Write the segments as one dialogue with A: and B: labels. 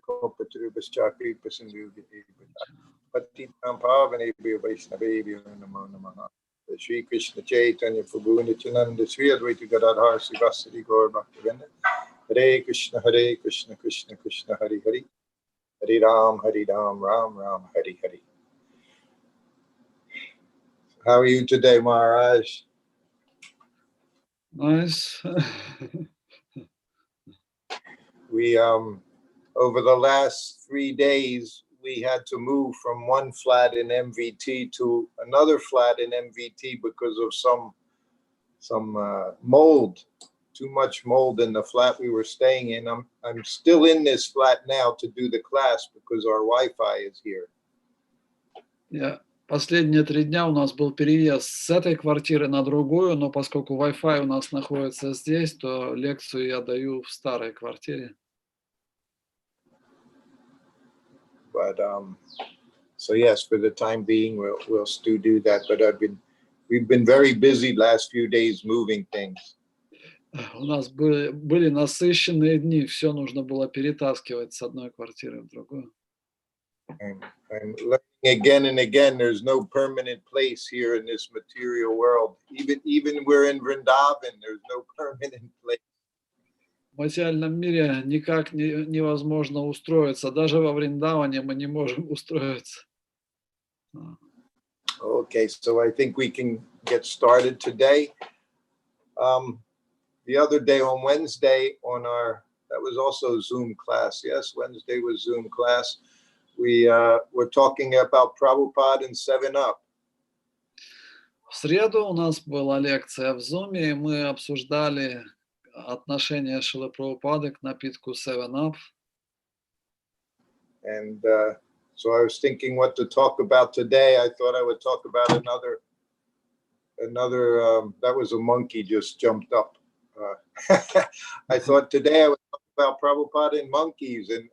A: Kopatrubaschakri Pasindu Patitam Pavanebhyo Vaishnavebhyo Namo Namaha. Shri Krishna Chaitanya Prabhu Nityananda Sri Advaita Gadadhar Sivasadi Gaur Bhaktivinoda Hare Krishna Krishna Krishna Hare Hare Hare Ram Ram Ram Hare Hare. How are you today, Maharaj?
B: Nice.
A: We over the last 3 days we had to move from one flat in MVT to another flat in MVT because of some mold, too much mold in the flat we were staying in. I'm still in this flat now to do the class because our Wi-Fi is here.
B: Yeah. Последние 3 дня у нас был переезд с этой квартиры на другую, но поскольку Wi-Fi у нас находится здесь, то лекцию я даю в старой квартире.
A: But so yes, for the time being, we'll still do that. But we've been very busy last few days moving things.
B: У нас были насыщенные дни, все нужно было перетаскивать с одной квартиры в другую.
A: And learning again and again, there's no permanent place here in this material world. Even we're in Vrindavan, there's no permanent place.
B: В материальном мире никак невозможно устроиться. Даже во Вриндаване мы не можем устроиться.
A: Okay, so I think we can get started today. The other day on Wednesday that was also Zoom class. Yes, Wednesday was Zoom class. We were talking about Prabhupada and 7-Up.
B: В среду у нас была лекция в Зуме, и мы обсуждали отношение Шрилы Прабхупады к напитку 7-Up.
A: And so I was thinking what to talk about today. I thought I would talk about another that was a monkey just jumped up. I thought today I would talk about Prabhupada and monkeys, and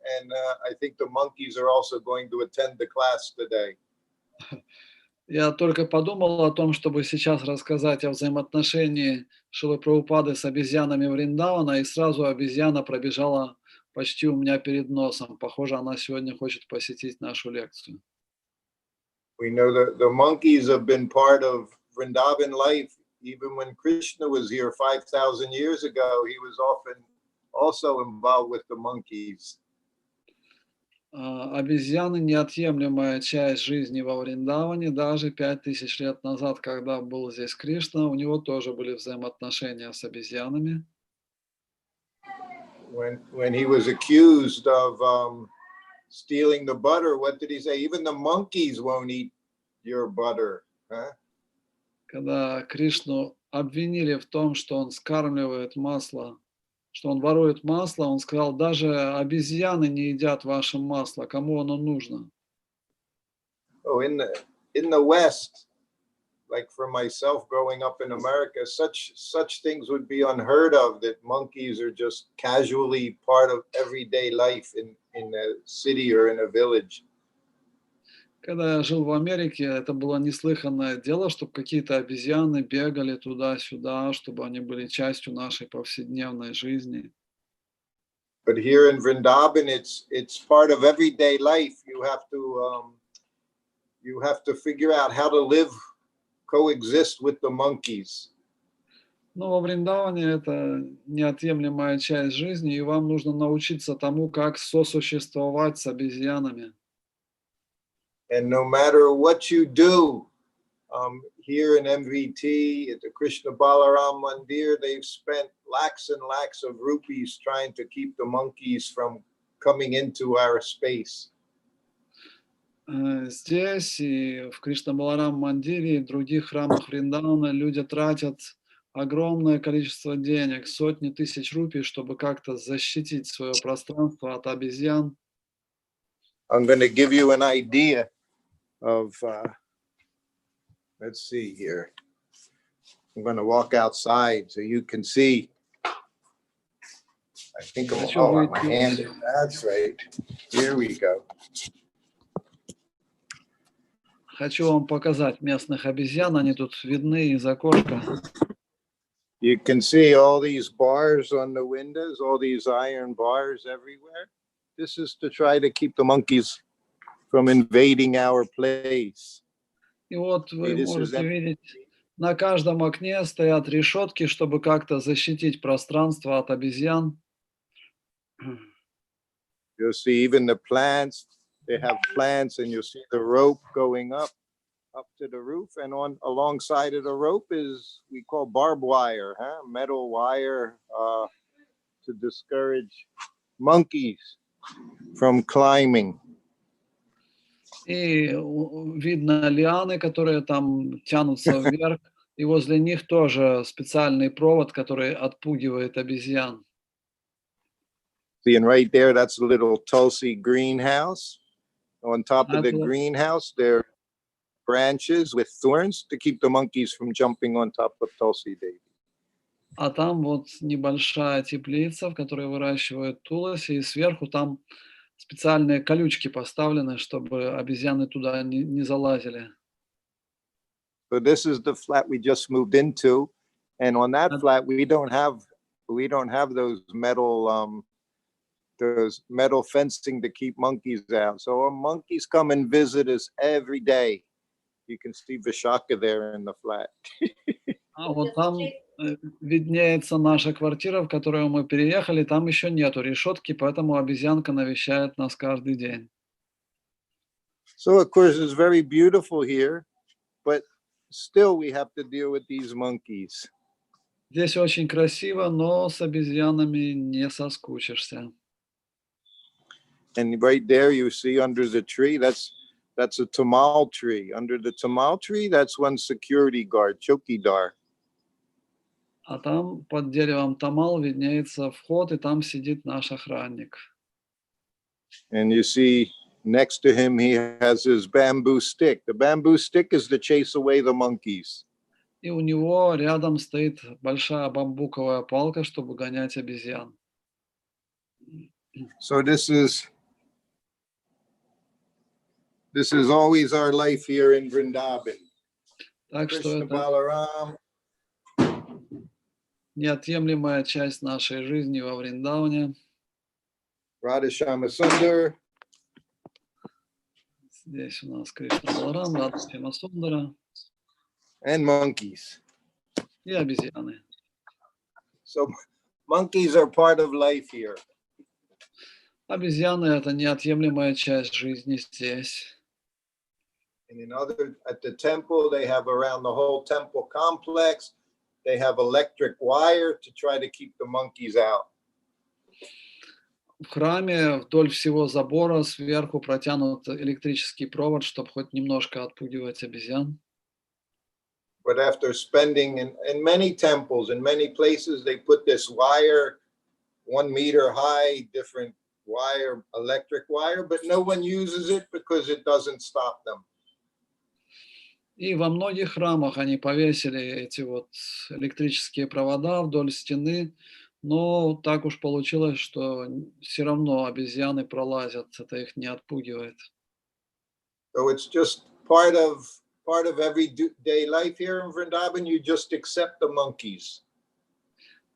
A: I think the monkeys are also going to attend the class today.
B: Я только подумал о том, чтобы сейчас рассказать о взаимоотношении Шрилы Прабхупады с обезьянами Вриндавана, и сразу обезьяна пробежала почти у меня перед носом. Похоже, она сегодня хочет посетить нашу лекцию.
A: We know that the monkeys have been part of Vrindavan life. Even when Krishna was here 5,000 years ago, he was often also involved with the monkeys.
B: Обезьяны — неотъемлемая часть жизни во Вриндаване. Даже 5000 лет назад, когда был здесь Кришна, у него тоже были взаимоотношения с обезьянами.
A: When he was accused of stealing the butter, what did he say? Even the monkeys won't eat your butter. Huh?
B: Когда Кришну обвинили в том, что он скармливает масло, что он ворует масло, он сказал, даже обезьяны не едят ваше масло, кому оно нужно?
A: Oh, in the West, like for myself growing up in America, such things would be unheard of, that monkeys are just casually part of everyday life in a city or in a village.
B: Когда я жил в Америке, это было неслыханное дело, чтобы какие-то обезьяны бегали туда-сюда, чтобы они были частью нашей повседневной жизни.
A: But here in Vrindavan, it's part of everyday life. You have to figure out how to coexist with the monkeys.
B: Но во Вриндаване это неотъемлемая часть жизни, и вам нужно научиться тому, как сосуществовать с обезьянами.
A: And no matter what you do, here in MVT, at the Krishna Balaram Mandir, they've spent lakhs and lakhs of rupees trying to keep the monkeys from coming into our space.
B: Здесь и в Кришна-Баларам-мандире и в других храмах Вриндавана люди тратят огромное количество денег, сотни тысяч рупий, чтобы как-то защитить свое пространство от обезьян.
A: I'm going to give you an idea of, let's see here. I'm going to walk outside so you can see. I think my hand. That's right. Here we go.
B: Хочу вам показать местных обезьян, они тут видны из окошка.
A: You can see all these bars on the windows, all these iron bars everywhere. This is to try to keep the monkeys from invading our place.
B: И вот
A: See,
B: вы
A: this is
B: можете видеть, на каждом окне стоят решетки, чтобы как-то защитить пространство от обезьян.
A: You'll see even the plants, they have plants, and you'll see the rope going up to the roof, and on alongside of the rope is we call barbed wire, metal wire, to discourage monkeys from climbing.
B: И видно лианы, которые там тянутся вверх, и возле них тоже специальный провод, который отпугивает обезьян.
A: See, and right there, that's a little Tulsi greenhouse. On top of the
B: Это-
A: greenhouse, there are branches with thorns to keep the monkeys from jumping on top of Tulsi baby.
B: А там вот небольшая теплица, в которой выращивают тулоси, и сверху там специальные колючки поставлены, чтобы обезьяны туда не залазили.
A: So this is the flat we just moved into, and on that
B: And-
A: flat we don't have those metal fencing to keep monkeys out. So our monkeys come and visit us every day. You can see Vishaka there in the flat.
B: А вот там виднеется наша квартира, в которую мы переехали, там еще нету решетки, поэтому обезьянка навещает нас каждый день.
A: So of course it's very beautiful here, but still we have to deal with these monkeys.
B: Здесь очень красиво, но с обезьянами не соскучишься.
A: And right there you see under the tree, that's a tamal tree. Under the tamal tree, that's one security guard, chokidar.
B: А там под деревом тамал виднеется вход, и там сидит наш охранник.
A: And you see next to him, he has his bamboo stick. The bamboo stick is to chase away the monkeys.
B: И у него рядом стоит большая бамбуковая палка, чтобы гонять обезьян.
A: So this is always our life here in Vrindavan.
B: Так что
A: Krishna
B: это
A: Balaram,
B: неотъемлемая часть нашей жизни во Вриндауне.
A: Radha Shama Sundar,
B: Здесь у нас Кришна Баларам, Рада Шьямасундара
A: and monkeys.
B: и обезьяны.
A: So monkeys are part of life here.
B: Обезьяны – это неотъемлемая часть жизни здесь.
A: And at the temple, they have around the whole temple complex, they have electric wire to try to keep the monkeys out.
B: В храме вдоль всего забора сверху протянут электрический провод, чтобы хоть немножко отпугивать обезьян.
A: But after spending in many temples, in many places, they put this wire 1 meter high, different wire, electric wire, but no one uses it because it doesn't stop them.
B: И во многих храмах они повесили эти вот электрические провода вдоль стены, но так уж получилось, что все равно обезьяны пролазят, это их не отпугивает.
A: So it's just part of everyday life here in Vrindavan. You just accept the monkeys.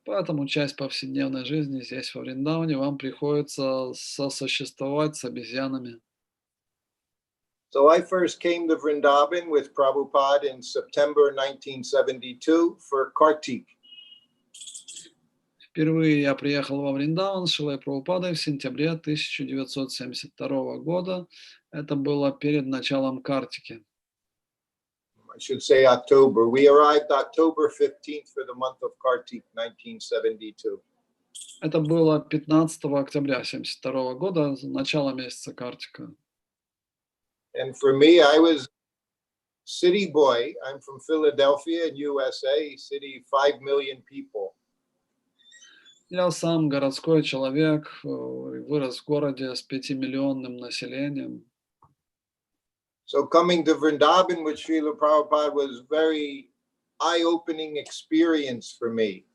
B: Поэтому часть повседневной жизни здесь, во Вриндауне, вам приходится сосуществовать с обезьянами.
A: So I first came to Vrindavan with Prabhupada in September 1972 for Kartik.
B: Впервые я приехал во Вриндаван с Шрилой Прабхупадой в сентябре 1972 года. Это было перед началом Картики.
A: I should say October. We arrived October 15th for the month of Kartik 1972.
B: Это было 15 октября 1972 года, начало месяца Картика.
A: And for me, I was city boy. I'm from Philadelphia in USA, city 5 million people.
B: Я сам городской человек, вырос в городе с 5-миллионным населением.
A: So coming to Vrindavan with Srila Prabhupada was very eye-opening experience for me.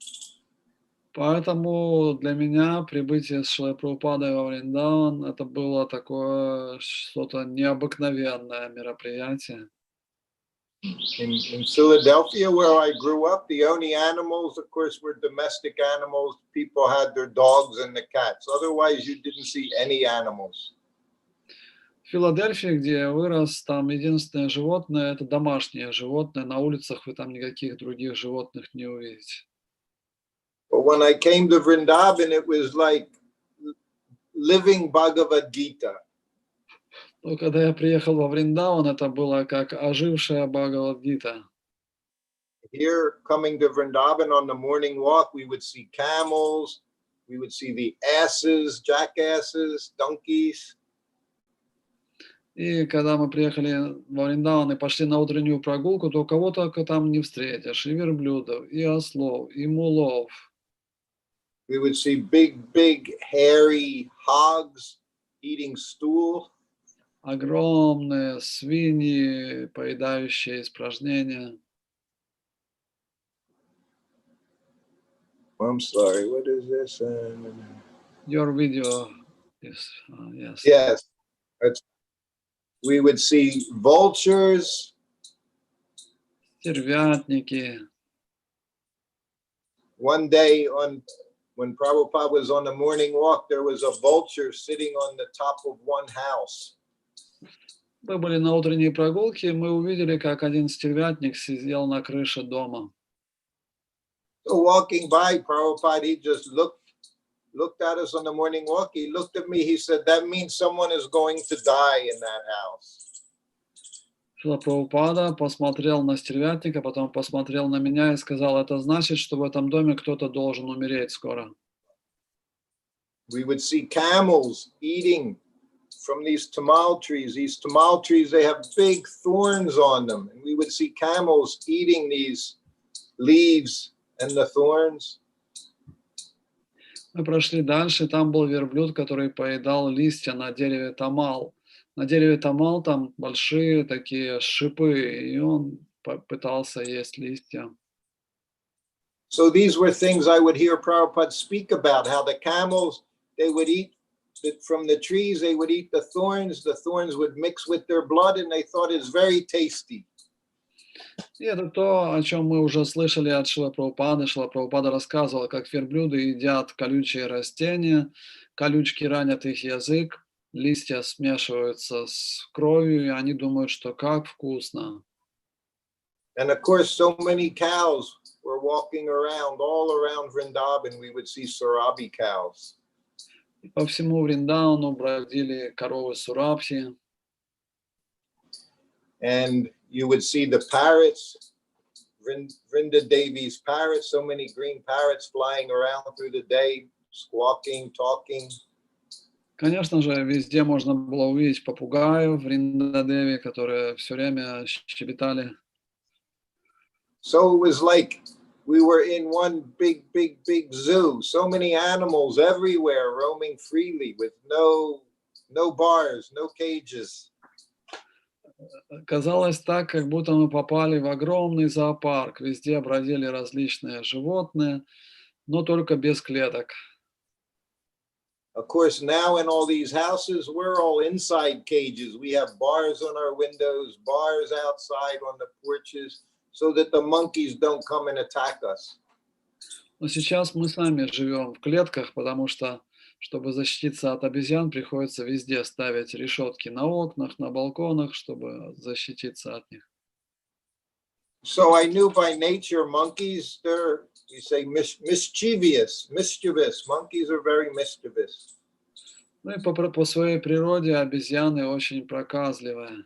B: Поэтому для меня прибытие с Шрилой Прабхупадой во Вриндаван это было такое что-то необыкновенное мероприятие.
A: In Philadelphia, where I grew up, the only animals, of course, were domestic animals. People had their dogs and the cats. Otherwise, you didn't see any animals.
B: В Филадельфии, где я вырос, там единственное животное – это домашнее животное. На улицах вы там никаких других животных не увидите.
A: But when I came to Vrindavan, it was like living Bhagavad Gita.
B: Но когда я приехал во Вриндаван, это было как ожившая Бхагавад-гита.
A: Here, coming to Vrindavan on the morning walk, we would see camels, we would see the asses, jackasses, donkeys.
B: И когда мы приехали во Вриндаван и пошли на утреннюю прогулку, то кого только там не встретишь. И верблюдов, и ослов, и мулов.
A: We would see big, hairy hogs eating stool.
B: Огромные свиньи, поедающие испражнения.
A: I'm sorry, what is this?
B: Your video is, yes.
A: Yes. We would see vultures.
B: Стервятники.
A: One day when Prabhupada was on the morning walk, there was a vulture sitting on the top of one house.
B: Мы были на утренней прогулке, мы увидели, как один стервятник сидел на крыше дома.
A: So walking by, Prabhupada, he just looked at us on the morning walk. He looked at me. He said, that means someone is going to die in that house.
B: Шрила Прабхупада посмотрел на стервятника, потом посмотрел на меня и сказал, это значит, что в этом доме кто-то должен умереть скоро.
A: We would see camels eating from these tamal trees. These tamal trees, they have big thorns on them. And we would see camels eating these leaves and the thorns.
B: Мы прошли дальше, там был верблюд, который поедал листья на дереве тамал. На дереве тамал там большие такие шипы, и он пытался есть листья.
A: So these were things I would hear Prabhupada speak about, how the camels, they would eat from the trees, they would eat the thorns would mix with their blood, and they thought it's very tasty.
B: И это то, о чем мы уже слышали от Шрилы Прабхупады. Шрила Прабхупада рассказывала, как верблюды едят колючие растения, колючки ранят их язык, листья смешиваются с кровью, и они думают, что как вкусно.
A: And of course, so many cows were walking around, all around Vrindavan, we would see Surabi cows.
B: И по всему Вриндауну бродили коровы Сурабхи.
A: And you would see the parrots, Vrinda Devi's parrots, so many green parrots flying around through the day, squawking, talking.
B: Конечно же, везде можно было увидеть попугаев Вриндадеви, которые все время щебетали.
A: So it was like we were in one big zoo. So many animals everywhere roaming freely with no bars, no cages.
B: Казалось так, как будто мы попали в огромный зоопарк. Везде бродили различные животные, но только без клеток.
A: Of course, now in all these houses, we're all inside cages. We have bars on our windows, bars outside on the porches, so that the monkeys don't come and attack us.
B: Но сейчас мы сами живем в клетках, потому что, чтобы защититься от обезьян, приходится везде ставить решетки на окнах, на балконах, чтобы защититься от них.
A: So I knew by nature monkeys, they're, you say, mischievous. Monkeys are very mischievous.
B: Ну и по своей природе обезьяны очень проказливые.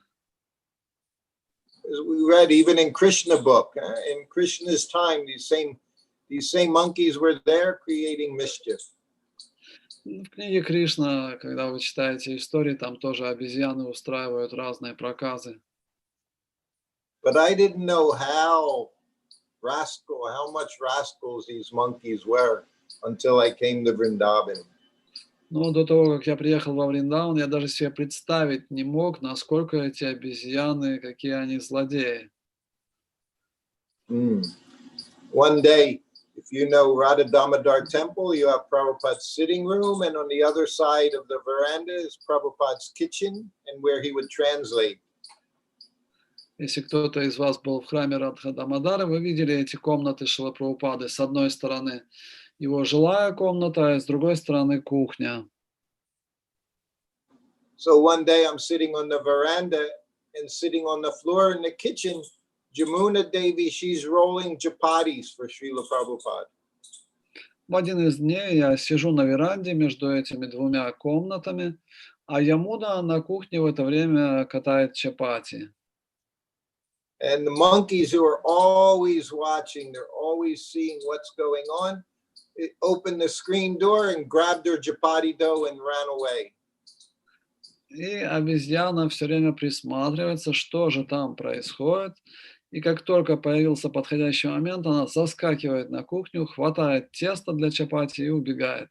A: As we read even in Krishna book, in Krishna's time, these same monkeys were there creating mischief.
B: В книге Кришна, когда вы читаете истории, там тоже обезьяны устраивают разные проказы.
A: But I didn't know how much rascals these monkeys were until I came to Vrindavan.
B: Но до того, как я приехал во Вриндаван, я даже себе представить не мог, насколько эти обезьяны, какие они злодеи.
A: One day, if you know Radha Damodar Temple, you have Prabhupada's sitting room, and on the other side of the veranda is Prabhupada's kitchen, and where he would translate.
B: Если кто-то из вас был в храме Радха-Дамодара, вы видели эти комнаты Шрилы Прабхупады. С одной стороны его жилая комната, а с другой стороны кухня.
A: So one day I'm sitting on the veranda and sitting on the floor in the kitchen, Jamuna Devi, she's rolling chapatis for Srila Prabhupada.
B: В один из дней я сижу на веранде между этими двумя комнатами, а Ямуна на кухне в это время катает чапати.
A: And the monkeys who are always watching, they're always seeing what's going on, opened the screen door and grabbed their chapati dough and ran away.
B: И обезьяна все время присматривается, что же там происходит. И как только появился подходящий момент, она заскакивает на кухню, хватает тесто для чапати и убегает.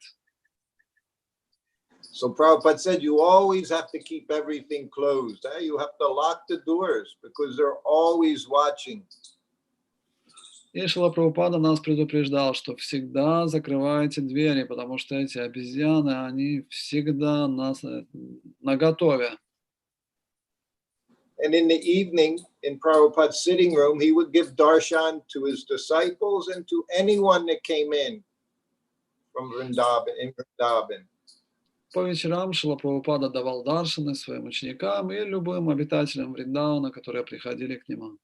A: So Prabhupada said, you always have to keep everything closed. Eh? You have to lock the doors because they're always watching.
B: И Шрила Прабхупада нас предупреждал, что всегда закрывайте двери, потому что эти обезьяны, они всегда наготове.
A: And in the evening, in Prabhupada's sitting room, he would give darshan to his disciples and to anyone that came in from Vrindavan.
B: По вечерам Шрила Прабхупада давал даршаны своим ученикам и любым обитателям Вриндавана, которые приходили к нему.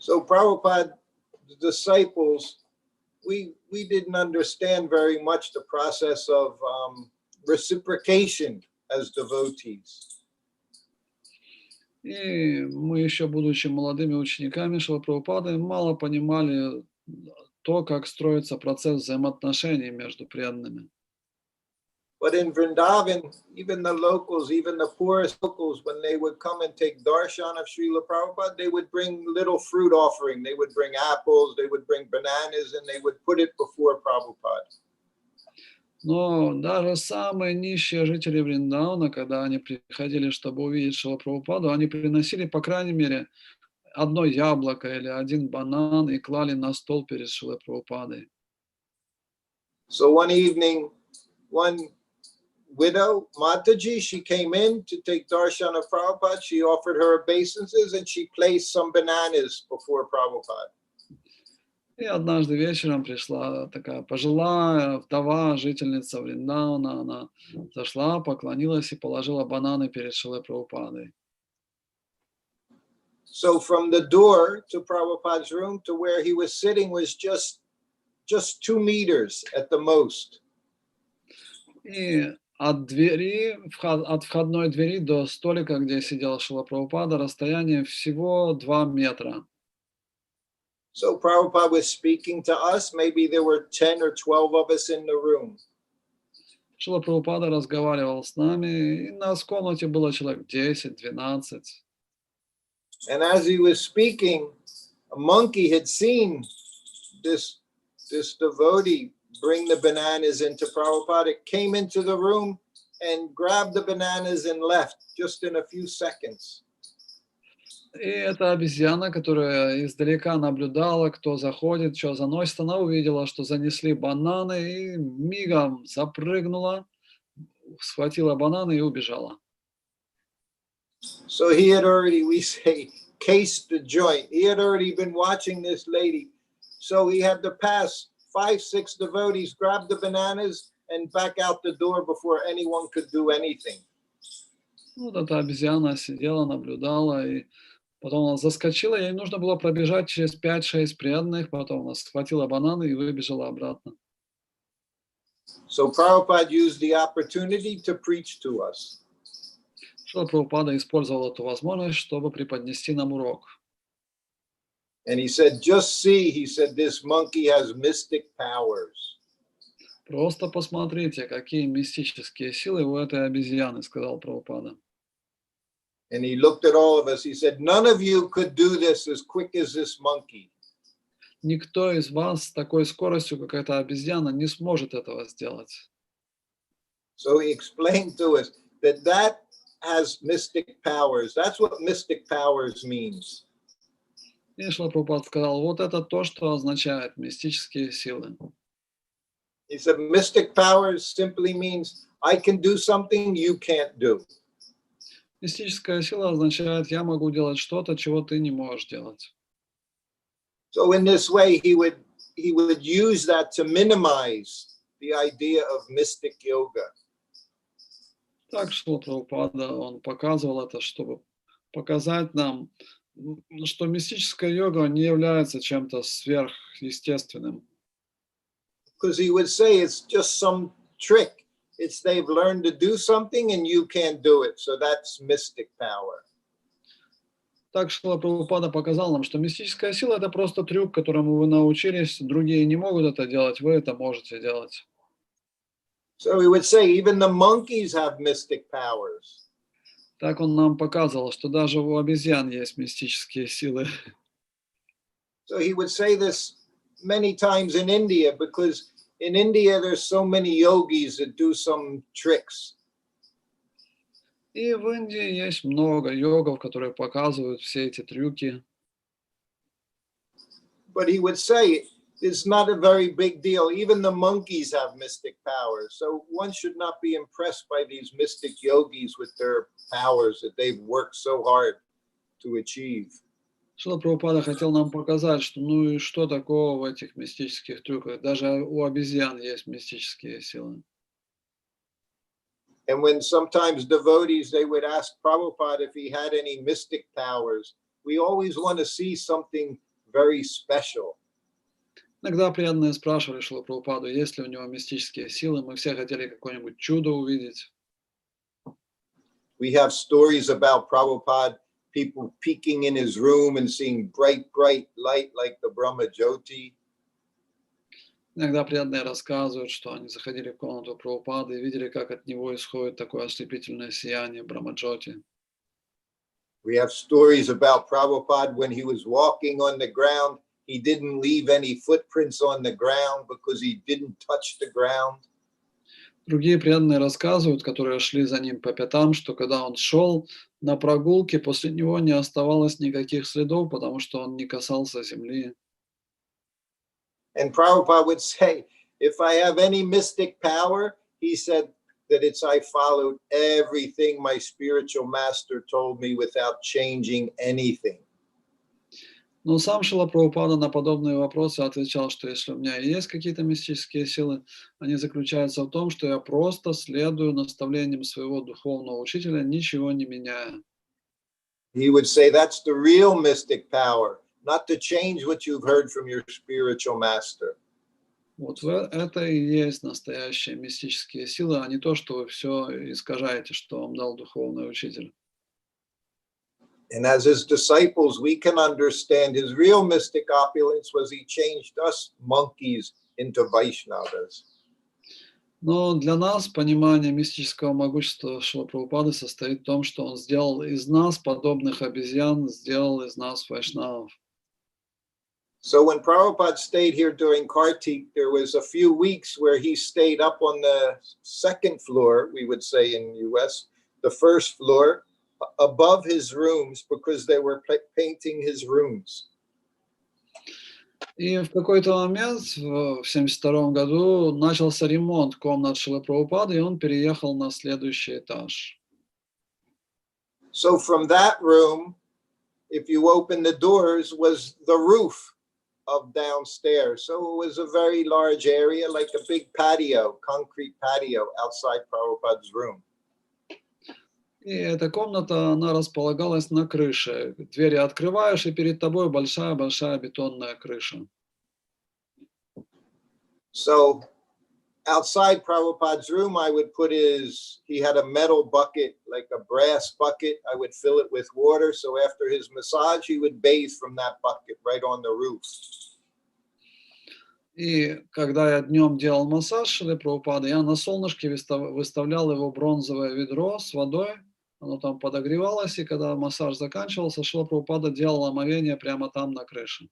A: So Prabhupada's disciples, we didn't understand very much the process of reciprocation as devotees.
B: И мы еще, будучи молодыми учениками Шрилы Прабхупады, мало понимали то, как строится процесс взаимоотношений между преданными.
A: But in Vrindavan, even the locals, even the poorest locals, when they would come and take darshan of Srila Prabhupada, they would bring little fruit offering. They would bring apples, they would bring bananas, and they would put it before Prabhupada.
B: Но даже самые нищие жители Вриндавана, когда они приходили, чтобы увидеть Шрилу Прабхупаду, они приносили, по крайней мере, одно яблоко или один банан и клали на стол перед Шрилой Прабхупадой.
A: So one evening, one widow, Mataji, she came in to take darshan of Prabhupada. She offered her obeisances and she placed some bananas before Prabhupada.
B: И однажды вечером пришла такая пожилая вдова, жительница Вриндавана. Она зашла, поклонилась и положила бананы перед Шрилой Прабхупадой.
A: So from the door to Prabhupada's room to where he was sitting was just 2 meters at the most.
B: И от входной двери до столика, где сидел Шрила Прабхупада, расстояние всего 2 метра.
A: So Prabhupada was speaking to us. Maybe there were 10 or 12 of us in the room.
B: Шрила Прабхупада разговаривал с нами, и нас в комнате было человек 10-12.
A: And as he was speaking, a monkey had seen this devotee bring the bananas into Prabhupada. It came into the room and grabbed the bananas and left just in a few seconds.
B: И эта обезьяна, которая издалека наблюдала, кто заходит, что заносит, она увидела, что занесли бананы, и мигом запрыгнула, схватила бананы и убежала.
A: So he had already, we say, cased the joint. He had already been watching this lady. So he had to pass 5-6 devotees, grab the bananas and back out the door before anyone could do anything.
B: Вот эта обезьяна сидела, наблюдала, и потом она заскочила, ей нужно было пробежать через 5-6 преданных, потом она схватила бананы и выбежала обратно.
A: So Prabhupada used the opportunity to preach to us.
B: Шрила Прабхупада использовал эту возможность, чтобы преподнести нам урок.
A: And he said, just see, he said, this monkey has mystic powers.
B: Просто посмотрите, какие мистические силы у этой обезьяны, сказал Прабхупада.
A: And he looked at all of us. He said, none of you could do this as quick as this monkey.
B: Никто из вас с такой скоростью, как эта обезьяна, не сможет этого сделать.
A: So he explained to us that has mystic powers. That's what mystic powers means.
B: И Шрила Прабхупада сказал, вот это то, что означает мистические силы.
A: He said, mystic powers simply means I can do something you can't do.
B: Мистическая сила означает, я могу делать что-то, чего ты не можешь делать.
A: So in this way, he would use that to minimize the idea of mystic yoga.
B: Так что Прабхупада, он показывал это, чтобы показать нам, что мистическая йога не является чем-то сверхъестественным.
A: Because he would say it's just some trick. It's they've learned to do something and you can't do it. So that's mystic power.
B: Так что Прабхупада показал нам, что мистическая сила – это просто трюк, которому вы научились, другие не могут это делать, вы это можете делать.
A: So he would say even the monkeys have mystic powers.
B: Так он нам показывал, что даже у обезьян есть мистические силы.
A: So he would say this many times in India because in India there's so many yogis that do some tricks.
B: И в Индии есть много йогов, которые показывают все эти трюки.
A: But he would say it's not a very big deal. Even the monkeys have mystic powers. So one should not be impressed by these mystic yogis with their powers that they've worked so hard to achieve.
B: Шрила Прабхупада хотел нам показать, что ну и что такого в этих мистических трюках. Даже у обезьян есть мистические силы.
A: And when sometimes devotees, they would ask Prabhupada if he had any mystic powers, we always want to see something very special.
B: Иногда преданные спрашивали Шрилу Прабхупаду, есть ли у него мистические силы. Мы все хотели какое-нибудь чудо увидеть.
A: We have stories about Prabhupada, people peeking in his room and seeing bright light like the Brahma Jyoti.
B: Иногда преданные рассказывают, что они заходили в комнату Прабхупады и видели, как от него исходит такое ослепительное сияние Брахмаджоти.
A: We have stories about Prabhupada when he was walking on the ground, he didn't leave any footprints on the ground because he didn't touch the ground.
B: Другие преданные рассказывают, которые шли за ним по пятам, что когда он шел на прогулке, после него не оставалось никаких следов, потому что он не касался земли.
A: And Prabhupada would say, if I have any mystic power, he said that it's I followed everything my spiritual master told me without changing anything.
B: Но сам Шрила Прабхупада на подобные вопросы отвечал, что если у меня есть какие-то мистические силы, они заключаются в том, что я просто следую наставлениям своего духовного учителя, ничего не меняя.
A: He would say that's the real mystic power, not to change what you've heard from your spiritual master.
B: Вот это и есть настоящие мистические силы, а не то, что вы все искажаете, что вам дал духовный учитель.
A: And as his disciples, we can understand his real mystic opulence was he changed us monkeys into Vaishnavas.
B: Но для нас понимание мистического могущества Шрилы Прабхупады состоит в том, что он сделал из нас, подобных обезьян, сделал из нас вайшнавов.
A: So when Prabhupada stayed here during Kartik, there was a few weeks where he stayed up on the second floor, we would say in the US, the first floor, above his rooms because they were painting his rooms.
B: И в какой-то момент, в 1972 году, начался ремонт комнат Шрилы Прабхупады, и он переехал на следующий этаж.
A: So from that room, if you open the doors, was the roof of downstairs. So it was a very large area, like a big patio, concrete patio outside Prabhupada's room.
B: И эта комната, она располагалась на крыше. Двери открываешь, и перед тобой большая-большая бетонная крыша.
A: So outside Prabhupada's room, I would put he had a metal bucket, like a brass bucket. I would fill it with water. So after his massage, he would bathe from that bucket right on the roof.
B: И когда я днем делал массаж Шрилы Прабхупады, я на солнышке выставлял его бронзовое ведро с водой. Оно там подогревалось, и когда массаж заканчивался, Шрила Прабхупада делал омовение прямо там на крыше.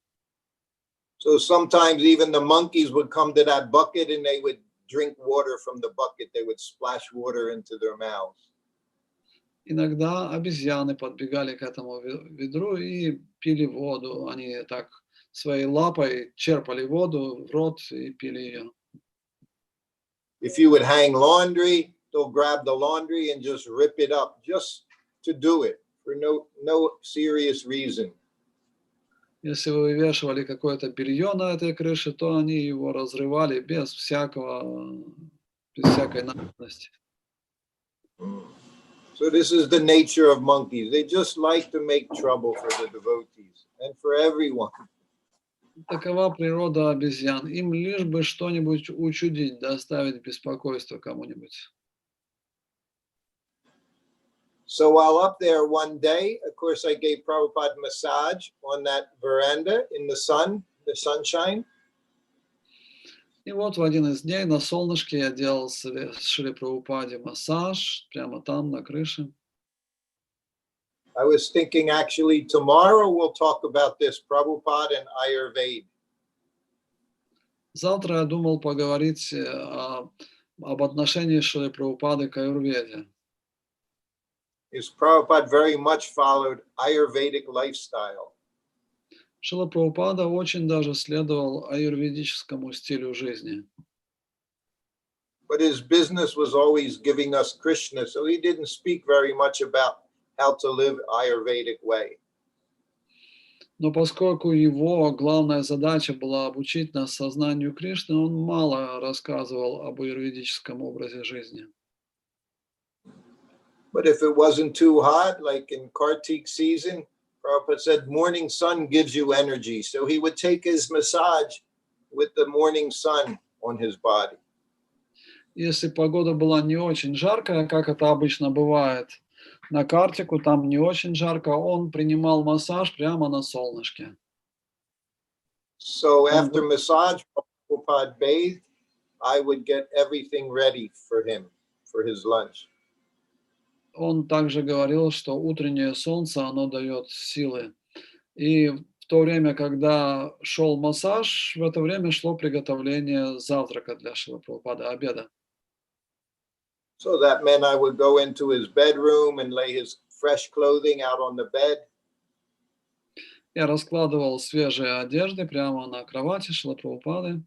A: So sometimes even the monkeys would come to that bucket and they would drink water from the bucket. They would splash water into their mouths.
B: Иногда обезьяны подбегали к этому ведру и пили воду. Они так своей лапой черпали воду в рот и пили ее.
A: If you would hang laundry, they'll grab the laundry and just rip it up, just to do it for no serious reason.
B: Если вы вывешивали какое-то белье на этой крыше, то они его разрывали без всякой надобности.
A: So this is the nature of monkeys. They just like to make trouble for the devotees and for everyone.
B: Такова природа обезьян. Им лишь бы что-нибудь учудить, доставить беспокойство кому-нибудь.
A: So while up there one day, of course, I gave Prabhupada massage on that veranda in the sun, the sunshine.
B: И вот в один из дней на солнышке я делал Шри Прабхупаде массаж прямо там, на крыше.
A: I was thinking actually tomorrow we'll talk about this, Prabhupada and Ayurveda.
B: Завтра я думал поговорить об отношении Шри Прабхупады к аюрведе.
A: Is Prabhupada very much followed Ayurvedic lifestyle.
B: Шрила Прабхупада очень даже следовал аюрведическому стилю жизни.
A: But his business was always giving us Krishna, so he didn't speak very much about how to live Ayurvedic way.
B: Но поскольку его главная задача была обучить нас сознанию Кришны, он мало рассказывал об аюрведическом образе жизни.
A: But if it wasn't too hot, like in Kartik season, Prabhupada said morning sun gives you energy. So he would take his massage with the morning sun on his body.
B: Если погода была не очень жаркая, как это обычно бывает, на Картику там не очень жарко, он принимал массаж прямо на солнышке.
A: So after massage, Prabhupada bathed, I would get everything ready for him, for his lunch.
B: Он также говорил, что утреннее солнце, оно дает силы. И в то время, когда шел массаж, в это время шло приготовление завтрака для Шрилы Прабхупады, обеда.
A: So that meant I would go into his bedroom and lay his fresh clothing out on the bed.
B: Я раскладывал свежие одежды прямо на кровати Шрилы Прабхупады.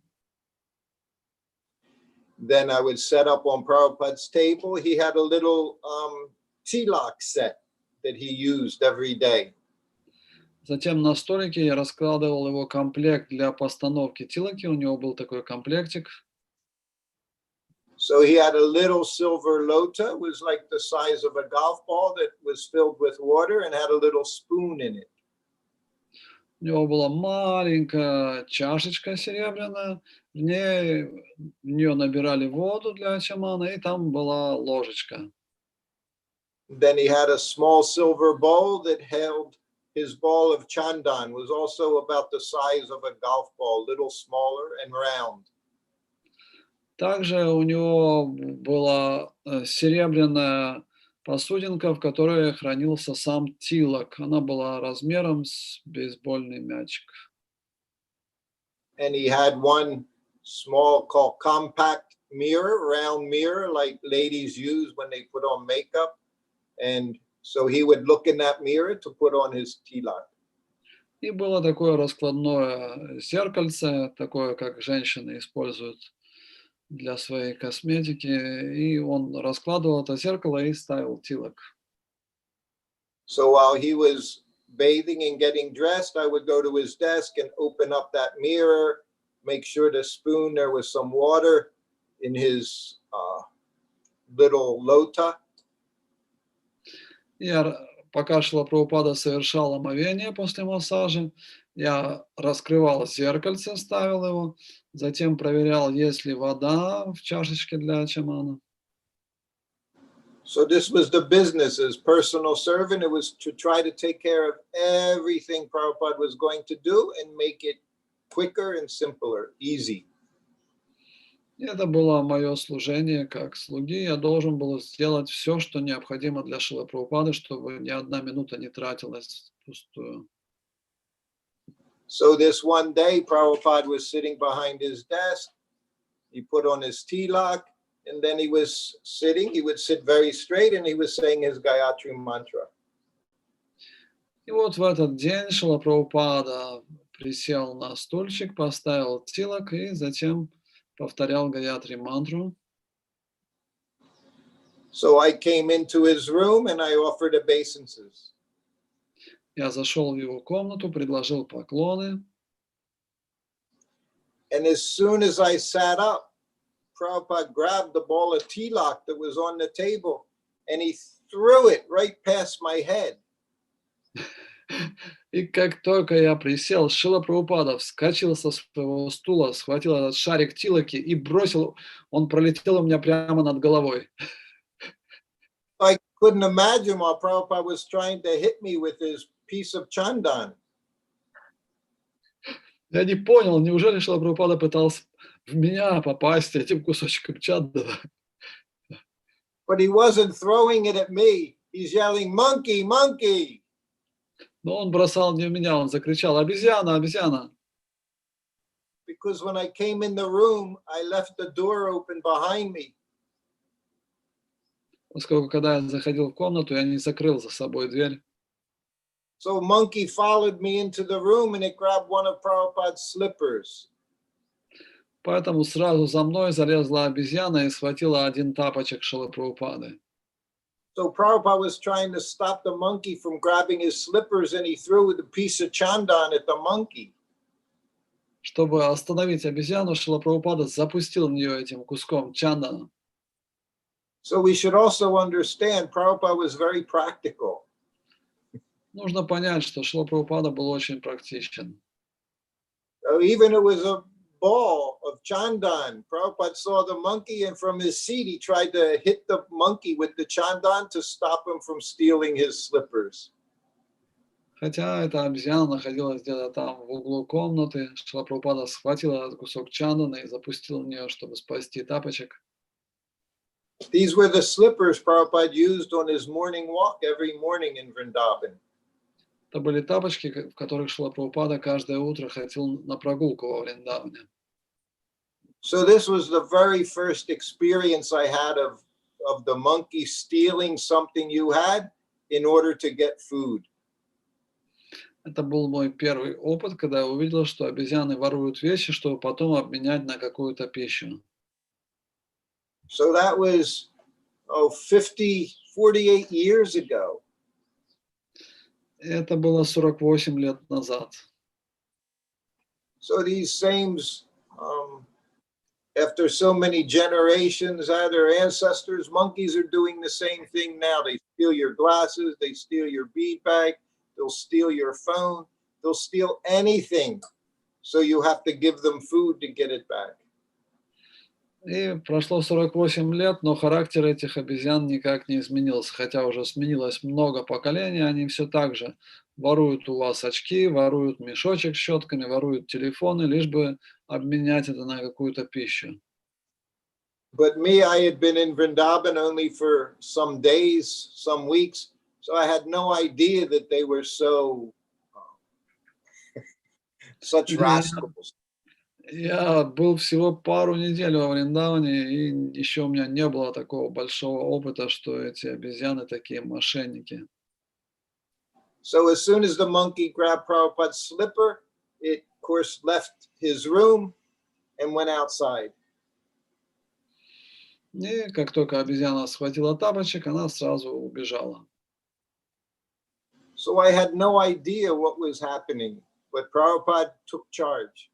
A: Then I would set up on Prabhupada's table. He had a little tilak set that he used every day.
B: Затем на столике я раскладывал его комплект для постановки тилаки. У него был такой комплектик.
A: So he had a little silver lota, was like the size of a golf ball that was filled with water and had a little spoon in it.
B: У него была маленькая чашечка серебряная, в нее набирали воду для ачамана, и там была ложечка.
A: Then he had a small silver bowl that held his ball of chandan, was also about the size of a golf ball, little smaller and round.
B: Также у него была серебряная посудинка, в которой хранился сам тилак. Она была размером с бейсбольный мячик.
A: And he had one small called compact mirror, round mirror, like ladies use when they put on makeup. And so he would look in that mirror to put on his tilak.
B: И было такое раскладное зеркальце, такое, как женщины используют для своей косметики. И он раскладывал это зеркало и ставил тилак.
A: So while he was bathing and getting dressed, I would go to his desk and open up that mirror, make sure the spoon, there was some water in his little lota.
B: Пока Шрила Прабхупада совершал омовение после массажа, я раскрывал зеркальце, ставил его, затем проверял, есть ли вода в чашечке для ачамана.
A: So this was the business as personal servant. It was to try to take care of everything Prabhupada was going to do and make it quicker and simpler, easy.
B: Это было мое служение как слуги. Я должен был сделать все, что необходимо для Шрилы Прабхупады, чтобы ни одна минута не тратилась впустую.
A: So this one day, Prabhupada was sitting behind his desk. He put on his tilak, and then he was sitting. He would sit very straight, and he was saying his Gayatri mantra.
B: И вот в этот день Шрила Прабхупада присел на стульчик, поставил тилак и затем повторял Гаятри мантру.
A: So I came into his room and I offered obeisances.
B: Я зашел в его комнату, предложил поклоны.
A: And as soon as I sat up, Prabhupada grabbed the ball of tilak that was on the table and he threw it right past my head.
B: И как только я присел, Шрила Прабхупада вскочил со своего стула, схватил этот шарик тилаки и бросил. Он пролетел у меня прямо над головой.
A: I couldn't imagine while Prabhupada was trying to hit me with his piece of chandan.
B: Я не понял, неужели Шрила Прабхупада пытался в меня попасть этим кусочком чандана?
A: But he wasn't throwing it at me. He's yelling, "Monkey, monkey!"
B: Но он бросал не в меня, он закричал: обезьяна, обезьяна.
A: Because when I came in the room, I left the door open behind me.
B: Поскольку когда я заходил в комнату, я не закрыл за собой дверь.
A: So monkey followed me into the room and it grabbed one of Prabhupada's slippers.
B: Поэтому сразу за мной залезла обезьяна и схватила один тапочек Шрилы Прабхупады.
A: So Prabhupada was trying to stop the monkey from grabbing his slippers and he threw the piece of chandan at the monkey.
B: Чтобы остановить обезьяну, Шрила Прабхупада запустил в нее этим куском чандана.
A: So we should also understand Prabhupada was very practical.
B: Нужно понять, что Шрила Прабхупада был очень практичен.
A: So even it was a ball of chandan, Prabhupada saw the monkey and from his seat he tried to hit the monkey with the chandan to stop him from stealing his slippers.
B: Хотя эта обезьяна находилась где-то там в углу комнаты, Шрила Прабхупада схватил этот кусок чандана и запустил в нее, чтобы спасти тапочек.
A: These were the slippers Prabhupada used on his morning walk every morning in Vrindavan.
B: Это были тапочки, в которых Шрила Прабхупада каждое утро ходил на прогулку во Вриндаване.
A: So this was the very first experience I had of the monkey stealing something you had in order to get food.
B: Это был мой первый опыт, когда я увидел, что обезьяны воруют вещи, чтобы потом обменять на какую-то пищу.
A: So that was 48 years ago.
B: Это было 48 лет назад.
A: So these same, after so many generations, their ancestors, monkeys are doing the same thing now. They steal your glasses, they steal your bead bag, they'll steal your phone, they'll steal anything. So you have to give them food to get it back.
B: И прошло 48 лет, но характер этих обезьян никак не изменился. Хотя уже сменилось много поколений, они все так же воруют у вас очки, воруют мешочек с щетками, воруют телефоны, лишь бы обменять это на какую-то пищу.
A: But me, I had been in Vrindavan only for some days, some weeks, so I had no idea that they were such rascals.
B: Я был всего пару недель во Вриндаване, и еще у меня не было такого большого опыта, что эти обезьяны такие мошенники.
A: So as soon as the monkey grabbed Prabhupada's slipper, it, of course, left his room and went outside.
B: И как только обезьяна схватила тапочек, она сразу убежала.
A: So I had no idea what was happening, but Prabhupada took charge.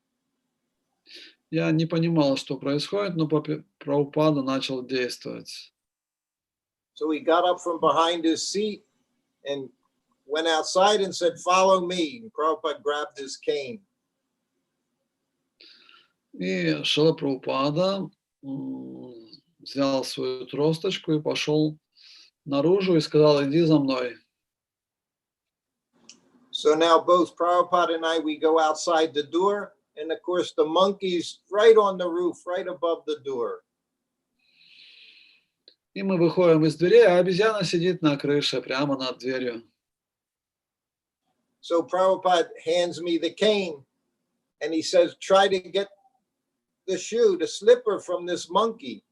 B: Я не понимал, что происходит, но Прабхупада начал действовать.
A: So he got up from behind his seat and went outside and said, "Follow me." And Prabhupada grabbed his cane.
B: И Шрила Прабхупада взял свою тросточку и пошел наружу и сказал: иди за мной.
A: So now both Prabhupada and I, we go outside the door, and of course the monkey's right on the roof, right above the door.
B: И мы выходим из дверей, а обезьяна сидит на крыше, прямо над дверью.
A: So Prabhupada hands me the cane, and he says, "Try to get the shoe, the slipper from this monkey."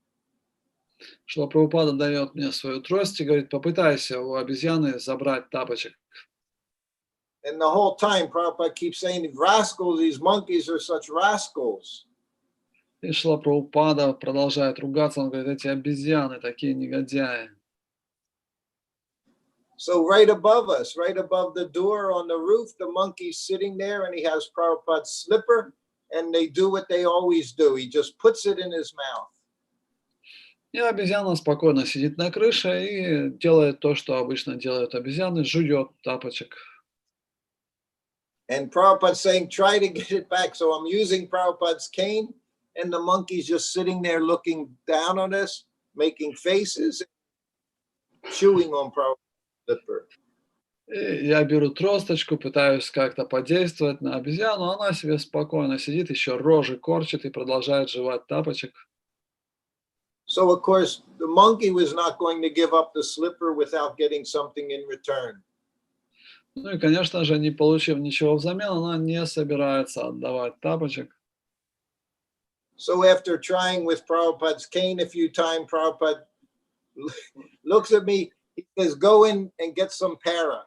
B: Шрила Прабхупада дает мне свою трость и говорит: попытайся у обезьяны забрать тапочек.
A: And the whole time Prabhupada keeps saying, "Rascals, these monkeys are such rascals."
B: И Шрила Прабхупада продолжает ругаться, он говорит, эти обезьяны, такие негодяи.
A: So right above us, right above the door on the roof, the monkey's sitting there and he has Prabhupada's slipper and they do what they always do. He just puts it in his mouth.
B: И обезьяна спокойно сидит на крыше и делает то, что обычно делают обезьяны, жует тапочек.
A: And Prabhupada's saying, try to get it back. So I'm using Prabhupada's cane and the monkey's just sitting there looking down on us, making faces, chewing on Prabhupada's slipper.
B: И я беру тросточку, пытаюсь как-то подействовать на обезьяну, она себе спокойно сидит, еще рожи корчит и продолжает жевать тапочек.
A: So of course, the monkey was not going to give up the slipper without getting something in return.
B: Ну и, конечно же, не получив ничего взамен, она не собирается отдавать тапочек.
A: So after trying with Prabhupada's cane a few times, Prabhupada looks at me, he says, go in and get some para.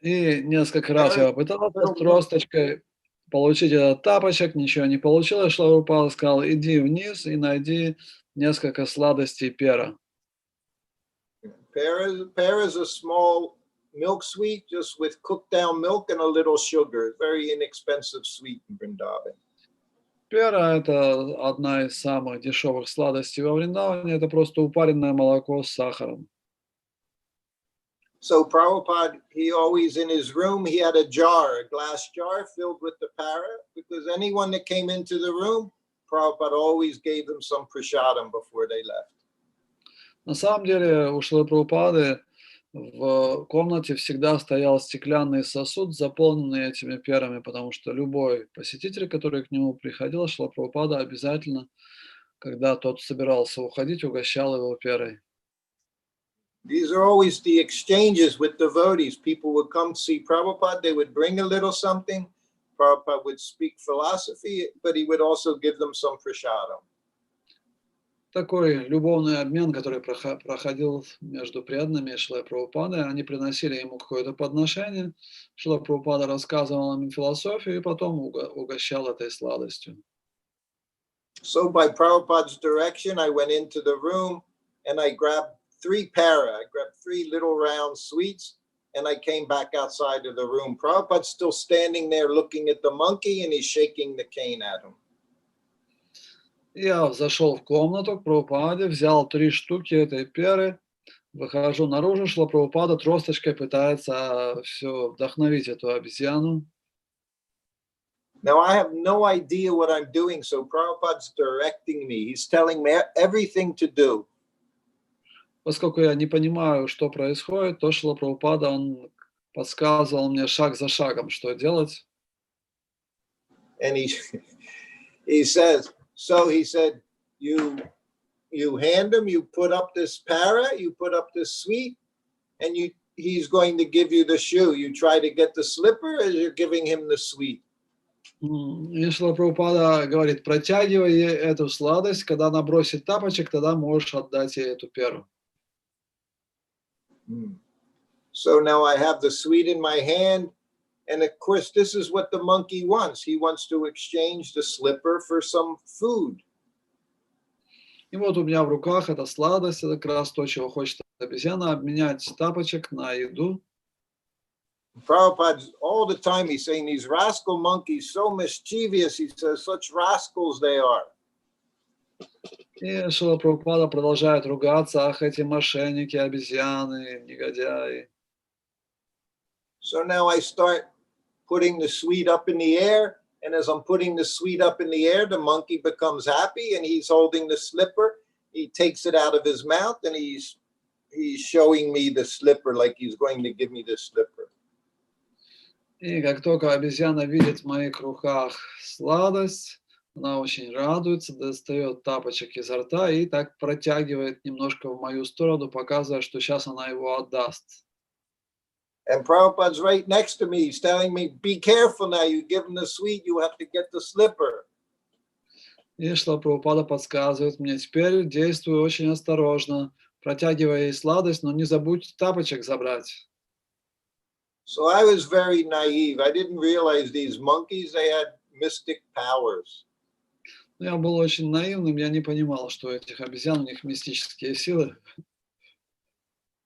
B: И несколько раз я пытался с тросточкой получить этот тапочек, ничего не получилось. Шрила Прабхупада сказал, иди вниз и найди несколько сладостей пера.
A: Para is a small milk sweet just with cooked down milk and a little sugar. Very inexpensive sweet in Vrindavan.
B: Пера – это одна из самых дешевых сладостей во Вриндаване. Это просто упаренное молоко с сахаром.
A: So Prabhupada, he always in his room, he had a jar, a glass jar filled with the para, because anyone that came into the room, Prabhupada always gave them some prasadam before they left.
B: На самом деле у Шрилы Прабхупады в комнате всегда стоял стеклянный сосуд, заполненный этими перами, потому что любой посетитель, который к нему приходил, Шрила Прабхупада обязательно, когда тот собирался уходить, угощал его перой.
A: These are always the exchanges with devotees. People would come see Prabhupada, they would bring a little something. Prabhupada would speak philosophy, but he would also give them some prasadam.
B: Такой любовный обмен, который проходил между преданными и Шрилой Прабхупадой. Они приносили ему какое-то подношение. Шрила Прабхупада рассказывал им философию и потом угощал этой сладостью.
A: So by Prabhupada's direction, I went into the room and I grabbed 3 para. I grabbed 3 little round sweets and I came back outside of the room. Prabhupada's still standing there looking at the monkey and he's shaking the cane at him.
B: Я зашел в комнату к Прабхупаде, взял 3 штуки этой перы, выхожу наружу, Шрила Прабхупада тросточкой пытается все вдохновить эту обезьяну.
A: Now I have no idea what I'm doing, so Prabhupada's directing me. He's telling me everything to do.
B: Поскольку я не понимаю, что происходит, то Шрила Прабхупада, он подсказывал мне шаг за шагом, что делать.
A: And he says, so he said, you hand him, you put up this para, you put up this sweet, and he's going to give you the shoe. You try to get the slipper as you're giving him the sweet.
B: И Шрила Прабхупада говорит, протягивай ей эту сладость, когда она бросит тапочек, тогда можешь отдать ей эту перу.
A: So now I have the sweet in my hand, and of course this is what the monkey wants. He wants to exchange the slipper for some food.
B: И вот у меня в руках эта сладость, это как раз то, чего хочет обезьяна, обменять тапочек на еду.
A: Prabhupada, all the time he's saying these rascal monkeys, so mischievous, he says, such rascals they are.
B: И Шрила Прабхупада продолжает ругаться, ах, эти мошенники, обезьяны, негодяи.
A: So now I start putting the sweet up in the air, and as I'm putting the sweet up in the air, the monkey becomes happy, and he's holding the slipper. He takes it out of his mouth, and he's showing me the slipper like he's going to give me the slipper.
B: И как только обезьяна видит в моих руках сладость, она очень радуется, достает тапочек изо рта и так протягивает немножко в мою сторону, показывая, что сейчас она его отдаст.
A: And Prabhupada's right next to me. He's telling me, be careful now. You give him the sweet, you have to get the slipper.
B: И Шрила Прабхупада подсказывает мне, теперь действуй очень осторожно, протягивая ей сладость, но не забудь тапочек забрать.
A: So I was very naive. I didn't realize these monkeys, they had mystic powers.
B: Я был очень наивным, я не понимал, что у этих обезьян, у них мистические силы.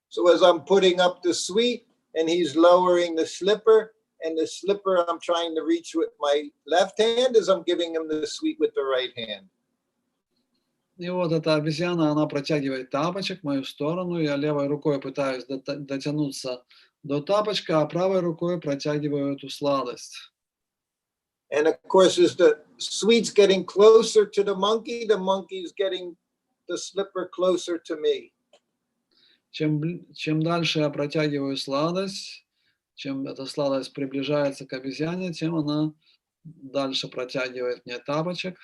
A: So as I'm putting up the sweet and he's lowering the slipper, and the slipper I'm trying to reach with my left hand as I'm giving him the sweet with the right hand.
B: И вот эта обезьяна, она протягивает тапочек в мою сторону, я левой рукой пытаюсь дотянуться до тапочка, а правой рукой протягиваю эту сладость.
A: And of course, as the sweet's getting closer to the monkey's getting the slipper closer to me.
B: Чем дальше я протягиваю сладость, чем эта сладость приближается к обезьяне, тем она дальше протягивает мне тапочек.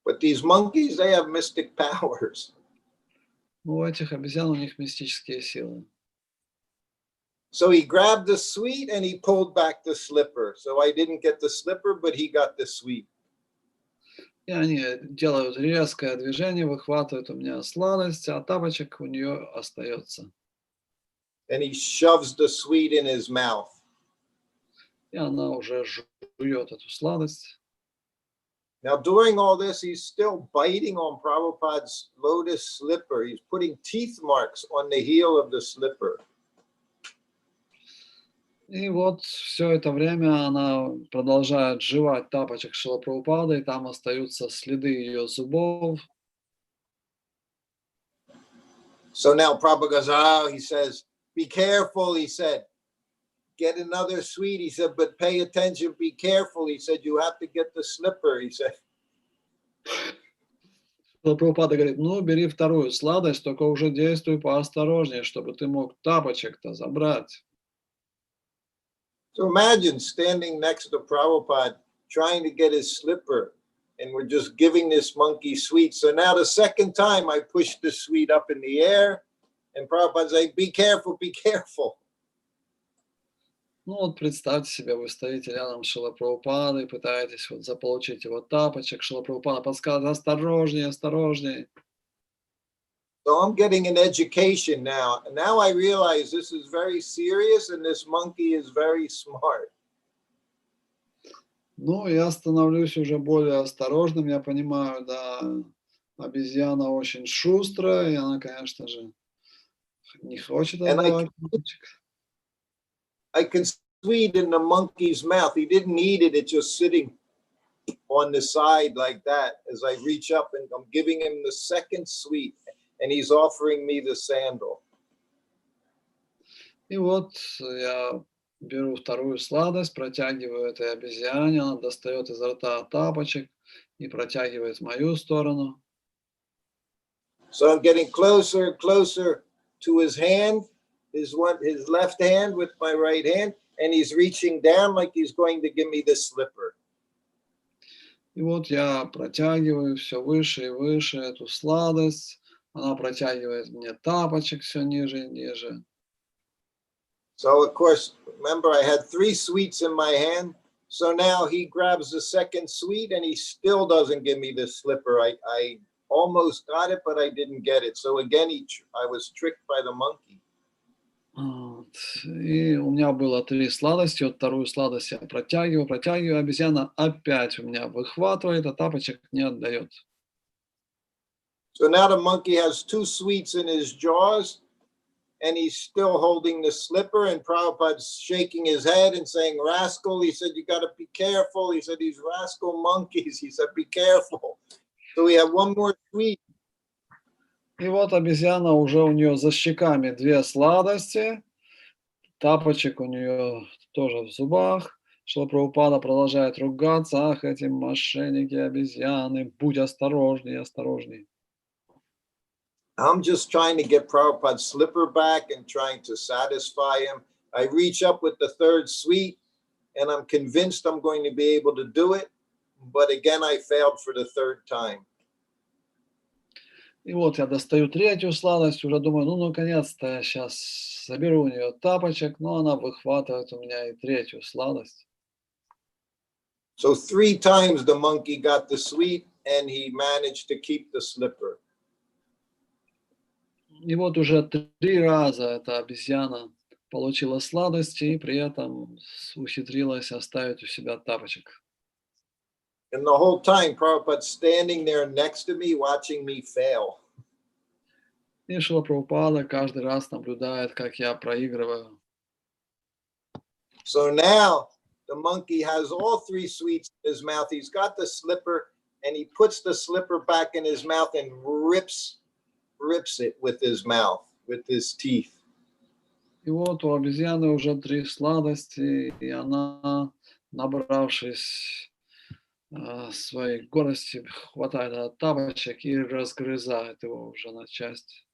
A: But these monkeys, they have mystic powers.
B: Ну, у этих обезьян у них мистические силы.
A: So he grabbed the sweet and he pulled back the slipper. So I didn't get the slipper, but he got the sweet.
B: И они делают резкое движение, выхватывают у меня сладость, а тапочек у нее остается.
A: And he shoves the sweet in his mouth.
B: И она уже жует эту сладость.
A: Now, during all this, he's still biting on Prabhupada's lotus slipper. He's putting teeth marks on the heel of the slipper.
B: И вот все это время она продолжает жевать тапочек Шрила Прабхупады, и там остаются следы ее зубов.
A: So now Prabhupada goes, oh, he says, be careful, he said. Get another sweet, he said, but pay attention, be careful. He said, you have to get the slipper, he said.
B: Шрила Прабхупада говорит, ну, бери вторую сладость, только уже действуй поосторожнее, чтобы ты мог тапочек-то забрать.
A: So imagine standing next to Prabhupada, trying to get his slipper, and we're just giving this monkey sweet. So now the second time I push the sweet up in the air, and Prabhupada saying, be careful, be careful.
B: Ну вот представьте себе, вы стоите рядом с Шрилой Прабхупадой, пытаетесь вот заполучить его тапочек, Шрила Прабхупада подсказывает, осторожнее, осторожнее.
A: So I'm getting an education now. And now I realize this is very serious and this monkey is very smart.
B: Ну, я становлюсь уже более осторожным, я понимаю, да, обезьяна очень шустрая, и она, конечно же, не хочет отдавать тапочек.
A: I can sweet in the monkey's mouth. He didn't eat it. It's just sitting on the side like that. As I reach up and I'm giving him the second sweet, and he's offering me the sandal.
B: И вот я беру вторую сладость, протягиваю этой обезьяне, она достает из рта тапочек и протягивает в мою сторону.
A: So I'm getting closer and closer to his hand, his left hand with my right hand, and he's reaching down like he's going to give me the slipper.
B: И вот я протягиваю все выше и выше эту сладость, она протягивает мне тапочек все ниже и ниже.
A: So of course, remember I had 3 sweets in my hand. So now he grabs the second sweet and he still doesn't give me the slipper. I almost got it, but I didn't get it. So again, I was tricked by the monkey.
B: Вот. И у меня было 3 сладости, вот вторую сладость я протягиваю, обезьяна опять у меня выхватывает, а тапочек не отдает.
A: So now the monkey has 2 sweets in his jaws, and he's still holding the slipper, and Prabhupada's shaking his head and saying, rascal, he said, you got to be careful. He said, these rascal monkeys, he said, be careful. So we have 1 more sweet.
B: И вот обезьяна уже у нее за щеками 2 сладости, тапочек у нее тоже в зубах. Шрила Прабхупада продолжает ругаться, ах, эти мошенники, обезьяны, будь осторожнее, осторожнее.
A: I'm just trying to get Prabhupada's slipper back and trying to satisfy him. I reach up with the 3rd sweet, and I'm convinced I'm going to be able to do it. But again, I failed for the 3rd time.
B: И вот я достаю 3-ю сладость, уже думаю, ну, наконец-то я сейчас заберу у нее тапочек, но она выхватывает у меня и 3-ю сладость.
A: So 3 times the monkey got the sweet, and he managed to keep the slipper.
B: И вот уже 3 раза эта обезьяна получила сладости и при этом ухитрилась оставить у себя тапочек.
A: And the whole time, Prabhupada's standing there next to me, watching me fail.
B: И Шрила Прабхупада каждый раз наблюдает, как я проигрываю.
A: So now the monkey has all three sweets in his mouth. He's got the slipper, and he puts the slipper back in his mouth and rips it with his mouth, with his teeth.
B: И вот у обезьяны уже 3 сладости, и она, набравшись своей гордости, хватает этот тапочек и разгрызает его уже на части.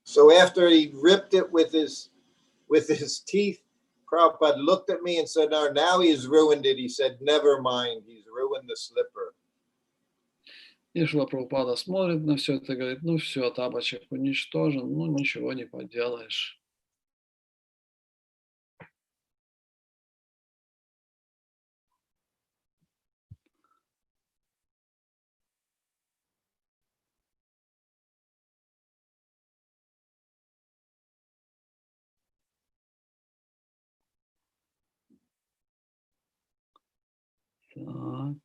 A: So after he ripped it with his teeth, Prabhupada looked at me and said, "No, now he's ruined it." He said, "Never mind, he's ruined the slipper."
B: И Шрила Прабхупада смотрит на все это и говорит, ну все, тапочек уничтожен, ну ничего не поделаешь. Так.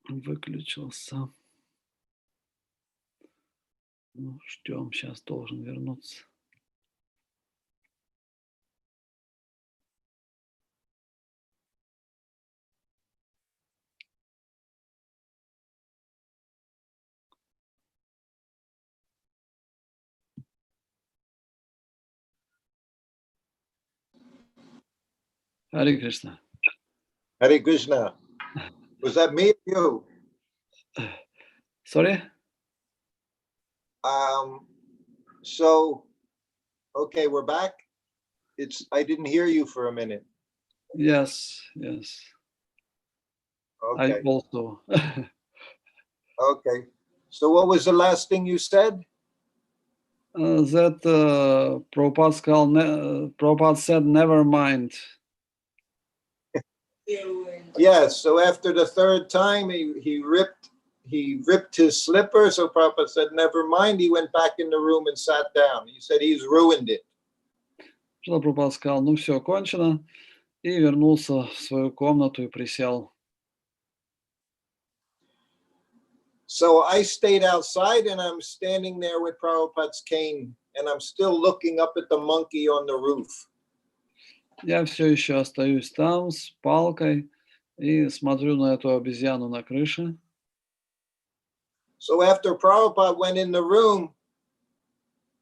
B: Выключился. Ну, ждем, сейчас должен вернуться. Харе Кришна.
A: Hare Krishna. Was that me or you?
B: Sorry?
A: So, okay, we're back. I didn't hear you for a minute.
B: Yes.
A: Okay.
B: I also.
A: Okay. So what was the last thing you said?
B: That Prabhupada said, never mind.
A: Yes. So after the third time, he ripped his slipper. So Prabhupada said, "Never mind." He went back in the room and sat down. He said he's ruined it.
B: Шрила Прабхупада сказал, ну все, кончено, и вернулся в свою комнату и присел.
A: So I stayed outside, and I'm standing there with Prabhupada's cane, and I'm still looking up at the monkey on the roof.
B: Я все еще остаюсь там с палкой и смотрю на эту обезьяну на крыше.
A: So after Prabhupada went in the room,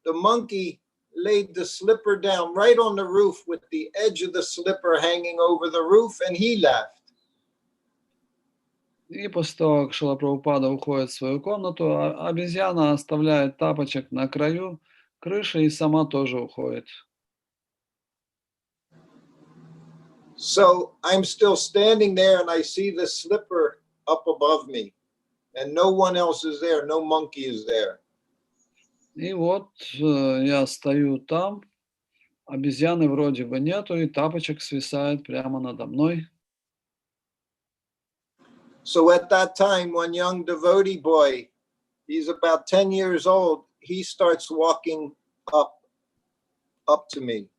A: the monkey laid the slipper down right on the roof with the edge of the slipper hanging over the roof, and he left.
B: И после того, как Шрила Прабхупада уходит в свою комнату, обезьяна оставляет тапочек на краю крыши и сама тоже уходит.
A: So I'm still standing there, and I see the slipper up above me, and no one else is there. No monkey is there.
B: И вот я стою там, обезьяны вроде бы нету, и тапочек свисает прямо надо мной.
A: So at that time, one young devotee boy, he's about 10 years old, he starts walking up to me.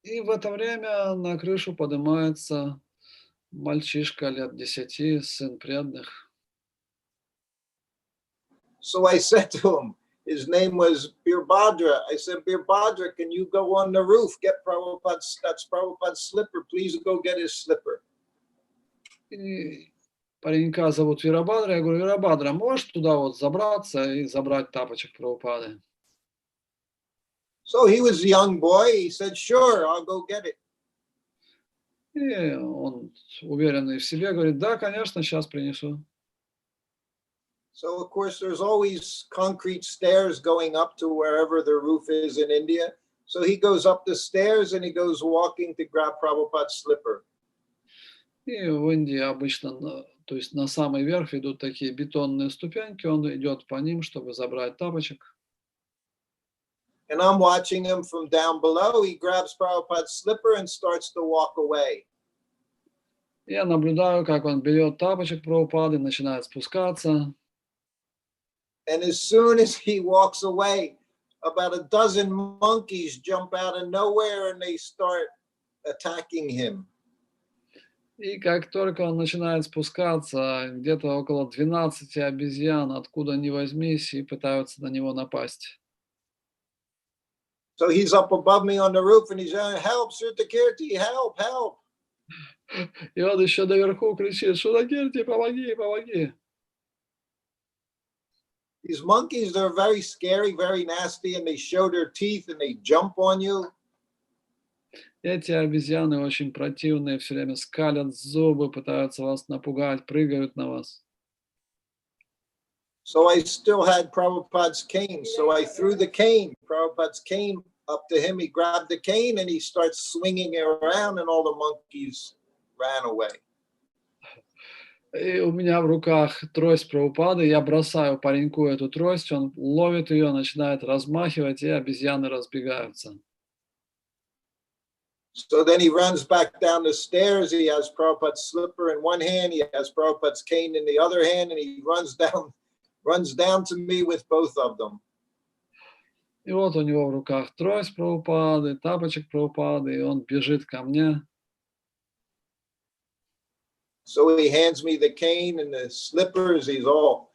B: И в это время на крышу поднимается мальчишка лет 10, сын преданных.
A: So I said to him, his name was Birbhadra. I said, "Birbhadra, can you go on the roof? That's Prabhupada's slipper. Please go get his slipper."
B: И паренька зовут Вирабадра. Я говорю, Вирабадра, можешь туда вот забраться и забрать тапочек Прабхупады?
A: So he was a young boy. He said, "Sure, I'll go get it."
B: И он уверенный в себе говорит, да, конечно, сейчас принесу.
A: So of course, there's always concrete stairs going up to wherever the roof is in India. So he goes up the stairs and he goes walking to grab Prabhupada's slipper.
B: И в Индии обычно, то есть на самый верх идут такие бетонные ступеньки, он идет по ним, чтобы забрать тапочек.
A: And I'm watching him from down below. He grabs Prabhupada's slipper and starts to walk away.
B: Я наблюдаю, как он берет тапочек Прабхупады, начинает спускаться.
A: And as soon as he walks away, about a dozen monkeys jump out of nowhere and they start attacking him.
B: И как только он начинает спускаться, где-то около 12 обезьян, откуда ни возьмись, и пытаются на него напасть.
A: So he's up above me on the roof and he's yelling, "Help, Shrutakirti, help, help."
B: И он еще наверху кричит: «Шрутакирти, помоги, помоги!»
A: These monkeys, they're very scary, very nasty, and they show their teeth and they jump on you.
B: Эти обезьяны очень противные, все время скалят зубы, пытаются вас напугать, прыгают на вас.
A: So I still had Prabhupada's cane. So I threw the cane, Prabhupada's cane up to him. He grabbed the cane and he starts swinging it around and all the monkeys ran away.
B: И у меня в руках трость Прабхупады, я бросаю пареньку эту трость, он ловит ее, начинает размахивать, и обезьяны разбегаются.
A: So then he runs back down the stairs. He has Prabhupada's slipper in one hand. He has Prabhupada's cane in the other hand. And he runs down to me with both of them.
B: И вот у него в руках трость Прабхупады, тапочек Прабхупады, и он бежит ко мне.
A: So he hands me the cane and the slippers. He's all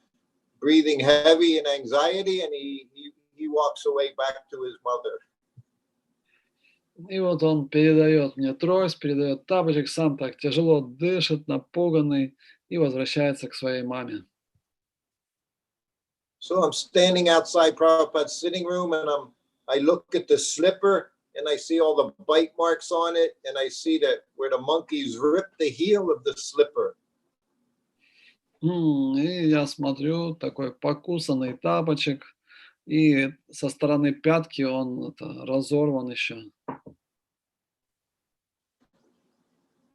A: breathing heavy and anxiety. And he walks away back to his mother.
B: И вот он передает мне трость, передает тапочек, сам так тяжело дышит, напуганный, и возвращается к своей маме.
A: So I'm standing outside Prabhupada's sitting room and I look at the slipper and I see all the bite marks on it and I see that where the monkeys ripped the heel of the slipper.
B: И я смотрю, такой покусанный тапочек, и со стороны пятки он разорван еще.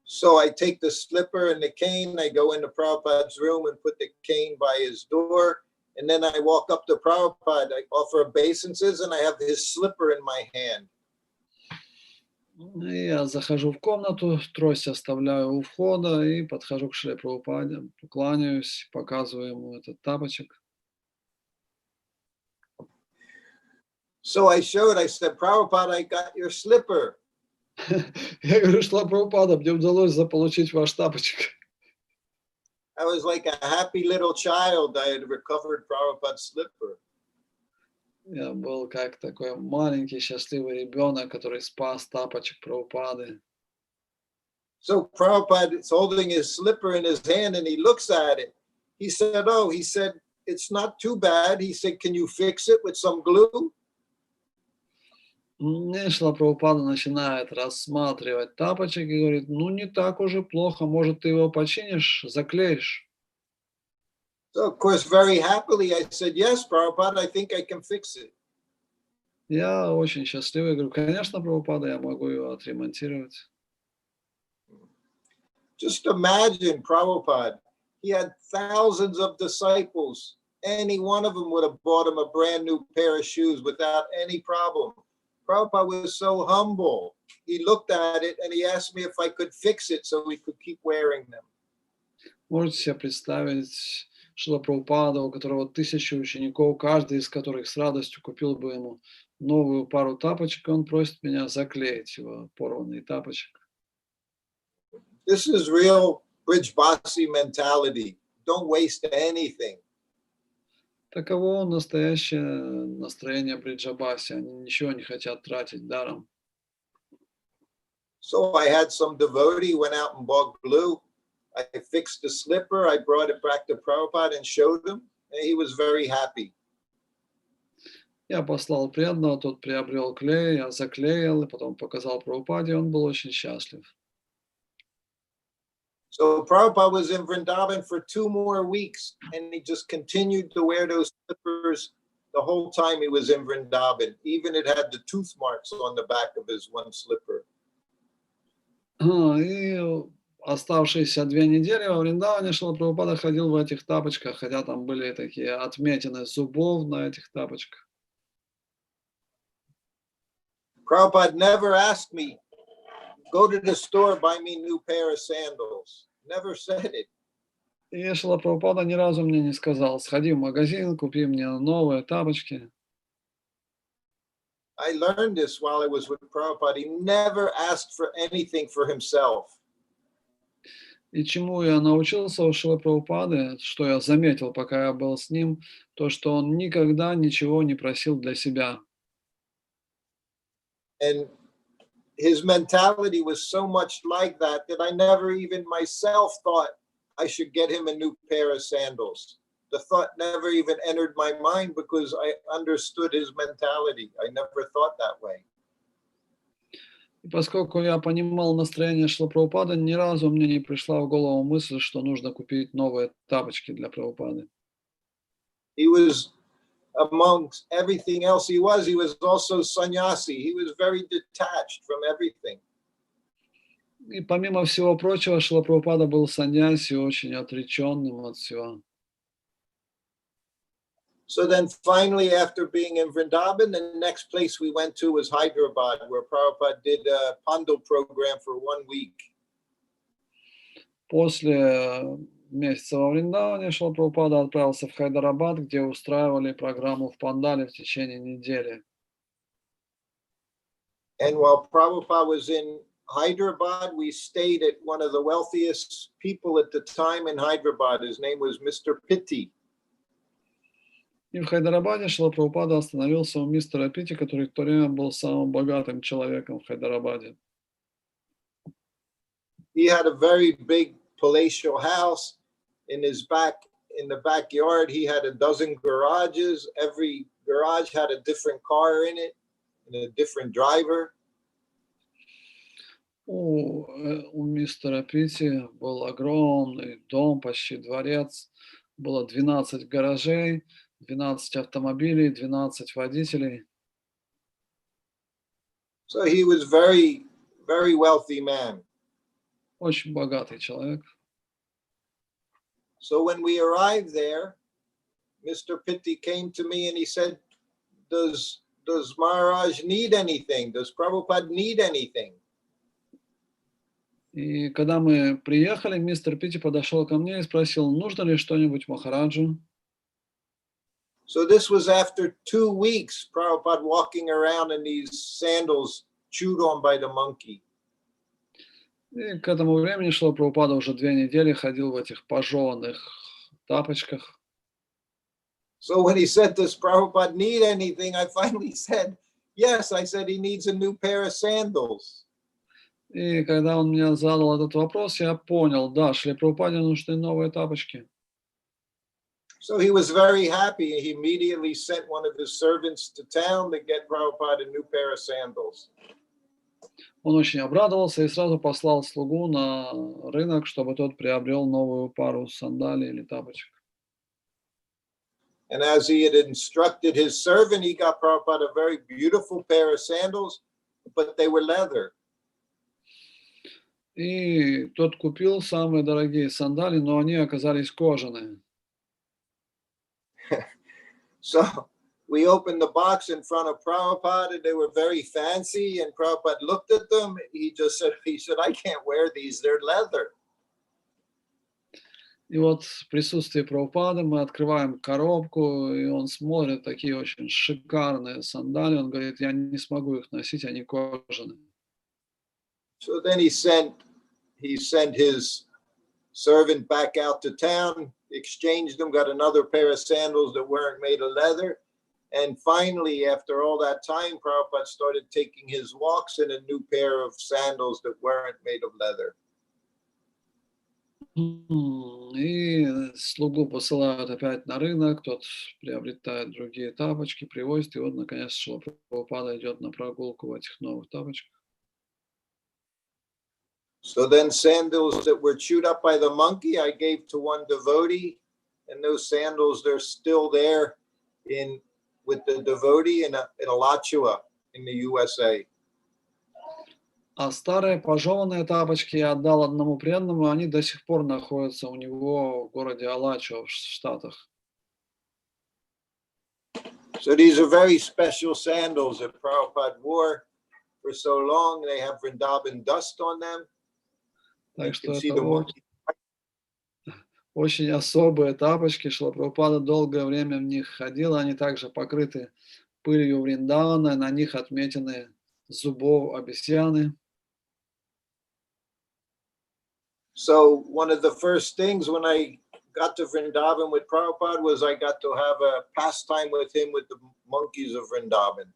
A: So I take the slipper and the cane, I go into Prabhupada's room and put the cane by his door. And then I walk up to Prabhupada, I offer obeisances, and I have his slipper in my hand.
B: И я захожу в комнату, трость оставляю у входа и подхожу к Шри Прабхупаде, кланяюсь, показываю ему этот тапочек.
A: So I said, Prabhupada, I got your slipper.
B: Я говорю: Шри Прабхупада, мне удалось заполучить ваш тапочек.
A: I was like a happy little child. I had recovered Prabhupada's slipper.
B: Я был как такой маленький счастливый ребенок, который спас тапочек Прабхупады.
A: So Prabhupada is holding his slipper in his hand and he looks at it. He said, it's not too bad. He said, can you fix it with some glue?
B: Мне Шрила Прабхупада начинает рассматривать тапочек и говорит: ну не так уже плохо, может ты его починишь, заклеишь.
A: So of course, very happily, I said, yes, Prabhupada, I think I can fix it.
B: Я очень счастливый, говорю: конечно, Прабхупада, я могу его отремонтировать.
A: Just imagine Prabhupada. He had thousands of disciples. Any one of them would have bought him a brand new pair of shoes without any problem. Prabhupada was so humble. He looked at it and he asked me if I could fix it so we could keep wearing them.
B: Можете себе представить Шрила Прабхупада, у которого 1000 учеников, каждый из которых с радостью купил бы ему новую пару тапочек, и он просит меня заклеить его порванный тапочек.
A: This is real Brijbasi mentality. Don't waste anything.
B: Таково настоящее настроение Бриджабаси. Они ничего не хотят тратить даром.
A: So I had some devotee, went out and bought glue. I fixed the slipper. I brought it back to Prabhupada and showed him. And he was very happy.
B: Я послал преданного, тот приобрел клей, я заклеил, и потом показал Прабхупаде, и он был очень счастлив.
A: So Prabhupada was in Vrindavan for 2 more weeks, and he just continued to wear those slippers the whole time he was in Vrindavan. Even it had the tooth marks on the back of his one slipper.
B: И оставшиеся 2 недели во Вриндаване Шрила Прабхупада ходил в этих тапочках, хотя там были такие отметины зубов на этих тапочках.
A: Prabhupada never asked me, go to the store, buy me a new pair of sandals. Never said it.
B: И Шрила Прабхупада ни разу мне не сказал: сходи в магазин, купи мне новые тапочки.
A: I learned this while I was with Prabhupada. He never asked for anything for himself.
B: И чему я научился у Шрилы Прабхупады, что я заметил, пока я был с ним, то, что он никогда ничего не просил для себя.
A: And his mentality was so much like that I never even myself thought I should get him a new pair of sandals. The thought never even entered my mind because I understood his mentality. I never thought that way.
B: И поскольку я понимал настроение Шрилы Прабхупады, ни разу мне не пришла в голову мысль, что нужно купить новые тапочки для Прабхупады.
A: He was amongst everything else he was also sannyasi. He was very detached from everything.
B: И помимо всего прочего, Шрила Прабхупада был саньяси, очень отреченным от всего.
A: So then finally, after being in Vrindavan, the next place we went to was Hyderabad, where Prabhupada did a Pandal program for 1 week.
B: После месяца во Вриндаване Шрила Прабхупада отправился в Хайдарабад, где устраивали программу в Пандале в течение недели.
A: And while Prabhupada was in Hyderabad, we stayed at one of the wealthiest people at the time in Hyderabad. His name was Mr. Pitti.
B: И в Хайдарабаде Шрила Прабхупада остановился у мистера Питти, который в то время был самым богатым человеком в Хайдарабаде.
A: He had a very big palatial house. In the backyard, he had a dozen garages. Every garage had a different car in it and a different driver.
B: У мистера Питти был огромный дом, почти дворец. Было 12 гаражей, 12 автомобилей, 12 водителей.
A: So he was very, very wealthy man.
B: Очень богатый человек.
A: So when we arrived there, Mr. Pitti came to me and he said, does Maharaj need anything? Does Prabhupada need anything?
B: И когда мы приехали, мистер Питти подошел ко мне и спросил, нужно ли что-нибудь Махараджу.
A: So this was after 2 weeks, Prabhupada walking around in these sandals chewed on by the monkey.
B: И к этому времени Шрила Прабхупада уже 2 недели ходил в этих пожеванных тапочках.
A: So when he said, does Prabhupada need anything? I finally said, yes. I said he needs a new pair of sandals.
B: И когда он мне задал этот вопрос, я понял, да, Шриле Прабхупаде нужны новые тапочки.
A: So he was very happy. He immediately sent one of his servants to town to get Prabhupada a new pair of sandals.
B: Он очень обрадовался и сразу послал слугу на рынок, чтобы тот приобрел новую пару сандалий или тапочек.
A: And as he had instructed his servant, he got Prabhupada a very beautiful pair of sandals, but they were leather.
B: И тот купил самые дорогие сандали, но они оказались кожаные.
A: So we opened the box in front of Prabhupada, and they were very fancy, and Prabhupada looked at them. He said, I can't wear these, they're leather.
B: И вот в присутствии Прабхупады мы открываем коробку, и он смотрит такие очень шикарные сандали. Он говорит, я не смогу их носить, они кожаные.
A: So then he sent his servant back out to town, exchanged them, got another pair of sandals that weren't made of leather. And finally, after all that time, Prabhupada started taking his walks in a new pair of sandals that weren't made of leather.
B: И слугу посылают опять на рынок, тот приобретает другие тапочки, привозит, и вот, наконец, Шрила Прабхупада идет на прогулку в этих новых тапочках.
A: So then sandals that were chewed up by the monkey, I gave to one devotee, and those sandals, they're still there with the devotee in Alachua in the USA.
B: А старые пожеванные тапочки я отдал одному преданному, они до сих пор находятся у него в городе Алачо в Штатах.
A: So these are very special sandals that Prabhupada wore for so long. They have Vrindavan dust on them.
B: Так что это очень особые тапочки. Шрила Прабхупада долгое время в них ходил. Они также покрыты пылью Вриндавана, на них отметины зубов обезьяны.
A: So one of the first things when I got to Vrindavan with Prabhupada was I got to have a pastime with him with the monkeys of Vrindavan.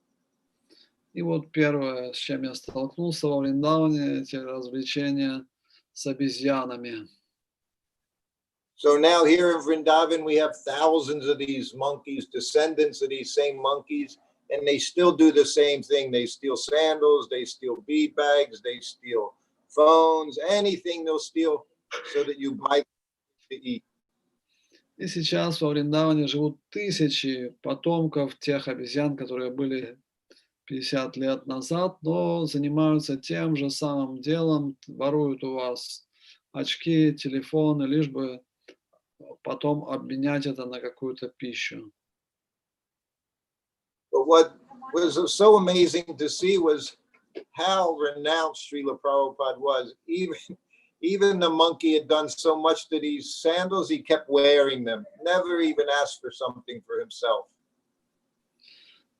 B: И вот первое, с чем я столкнулся во Вриндаване, эти развлечения с обезьянами.
A: So now here in Vrindavan, we have thousands of these monkeys, descendants of these same monkeys, and they still do the same thing. They steal sandals, they steal bead bags, they steal phones, anything they'll steal so that you buy to eat.
B: И сейчас во Вриндаване живут тысячи потомков тех обезьян, которые были 50 лет назад, но занимаются тем же самым делом, воруют у вас очки, телефоны, лишь бы потом обменять это на какую-то пищу.
A: But what was so amazing to see was how renounced Srila Prabhupada was. Even the monkey had done so much to these sandals, he kept wearing them, never even asked for something for himself.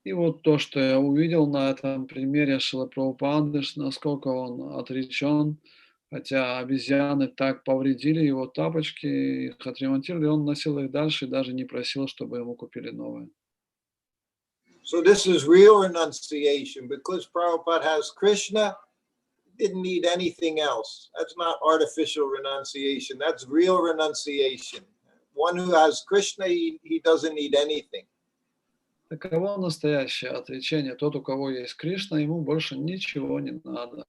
B: И вот то, что я увидел на этом примере Шрилы Прабхупады, насколько он отречен, хотя обезьяны так повредили его тапочки, их отремонтировали, он носил их дальше и даже не просил, чтобы ему купили новые.
A: So this is real renunciation. Because Prabhupada has Krishna, didn't need anything else. That's not artificial renunciation. That's real renunciation. One who has Krishna, he doesn't need anything.
B: Таково настоящее отречение. Тот, у кого есть Кришна, ему больше ничего не надо.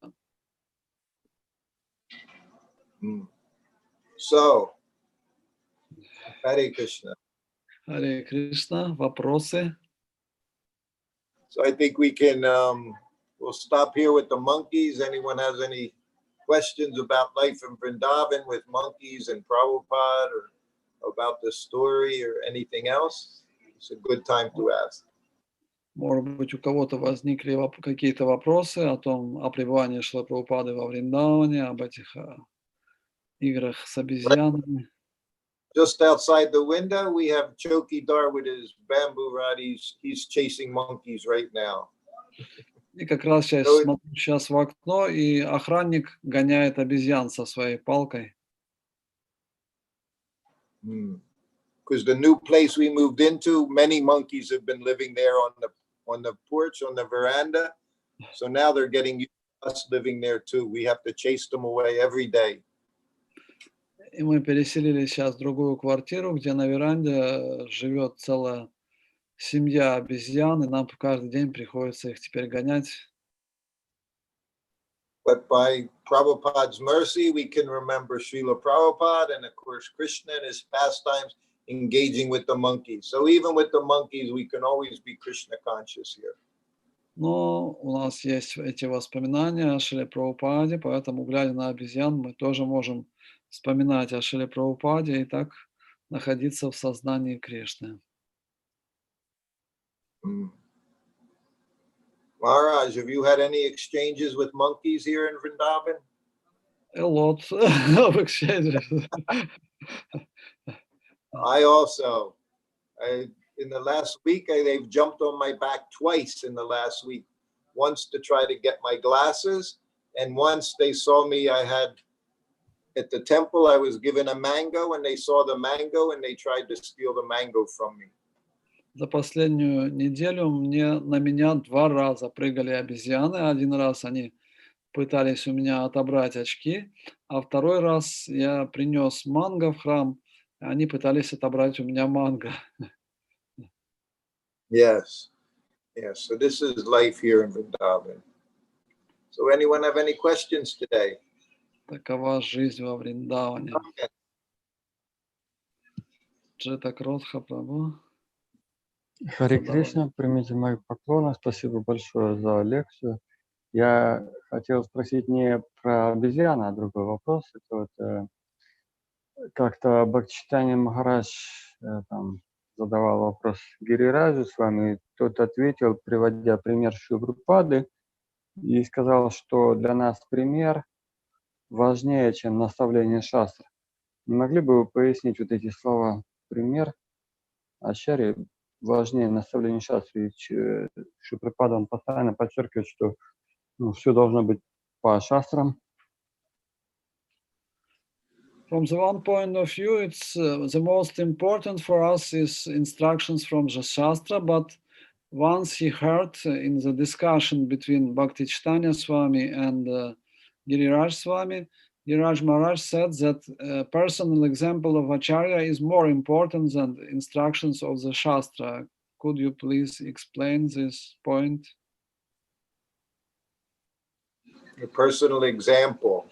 A: So, Hare Krishna.
B: Харе Кришна, вопросы?
A: So I think we can, we'll stop here with the monkeys. Anyone has any questions about life in Vrindavan with monkeys and Prabhupada or about the story or anything else? It's a good time to ask.
B: Может быть, у кого-то возникли какие-то вопросы о том, о пребывании Шрилы Прабхупады во Вриндаване, об этих играх с обезьянами.
A: Just outside the window, we have Chokidar with his bamboo rod. He's chasing monkeys right now.
B: И как раз я смотрю сейчас в окно, и охранник гоняет обезьян со своей палкой.
A: Because the new place we moved into, many monkeys have been living there on the porch, on the veranda. So now they're getting used to us living there too. We have to chase them away every day.
B: И мы переселились сейчас в другую квартиру, где на веранде живет целая семья обезьян, и нам каждый день приходится их теперь гонять.
A: But by Prabhupada's mercy, we can remember Srila Prabhupada and of course Krishna and his pastimes engaging with the monkeys. So even with the monkeys, we can always be Krishna conscious here.
B: Но у нас есть эти воспоминания о Шриле Прабхупаде, поэтому, глядя на обезьян, мы тоже можем вспоминать о Шриле Прабхупаде и так находиться в сознании Кришны.
A: Maharaj, have you had any exchanges with monkeys here in Vrindavan?
B: A lot of exchanges.
A: I also. In the last week, they've jumped on my back twice in the last week. Once to try to get my glasses, and once they saw me, I had, at the temple, I was given a mango, and they saw the mango, and they tried to steal the mango from me.
B: За последнюю неделю на меня 2 раза прыгали обезьяны. Один раз они пытались у меня отобрать очки, а 2 раз я принес манго в храм, и они пытались отобрать у меня манго.
A: Yes. Yes. So this is life here in Vrindavan. So anyone have any questions today?
B: Такова жизнь во Вриндаване. Джета Кротха, Прабху.
C: Харе Кришна, примите мои поклоны. Спасибо большое за лекцию. Я хотел спросить не про обезьян, а другой вопрос. Это вот как-то Бхактичитания Махарадж там задавал вопрос Гирираджу с вами, и тот ответил, приводя пример Шрилы Прабхупады, и сказал, что для нас пример важнее, чем наставление шастр. Не могли бы вы пояснить вот эти слова? Пример Ачарьи важнее наставление шастры. Прабхупада, он постоянно подчеркивает, что все должно быть по шастрам.
B: From the one point of view, it's the most important for us is instructions from the Shastra, but once he heard in the discussion between Bhakti Chaitanya Swami and Giriraj Swami, Giriraj Maharaj said that a personal example of Acharya is more important than the instructions of the Shastra. Could you please explain this point?
A: A personal example.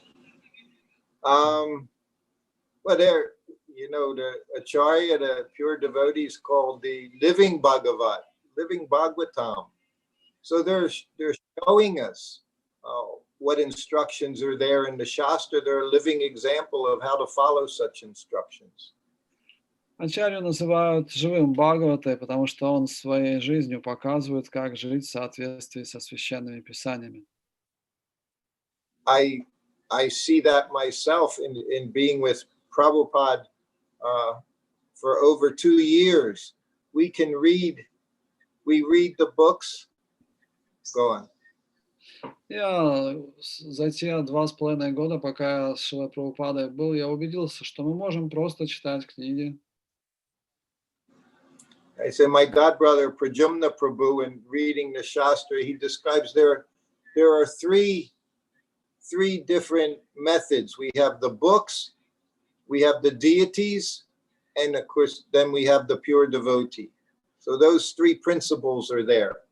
A: Well, there, the Acharya, the pure devotees, called the living Bhagavat, living Bhagavatam. So they're showing us what instructions are there in the Shastra. They're a living example of how to follow such instructions.
B: Ачарью называют живым Бхагаватой, потому что он своей жизнью показывает, как жить в соответствии со священными писаниями.
A: I see that myself in being with Prabhupada for over 2 years. We read the books. Go on.
B: Я за те 2,5 года, пока я с Шрилой Прабхупадой был, я убедился, что мы можем просто читать книги.
A: I say my godbrother Pradyumna Prabhu, in reading the Shastra, he describes there are three different methods. We have the books, we have the deities, and of course then we have the pure devotee. So those 3 principles are there.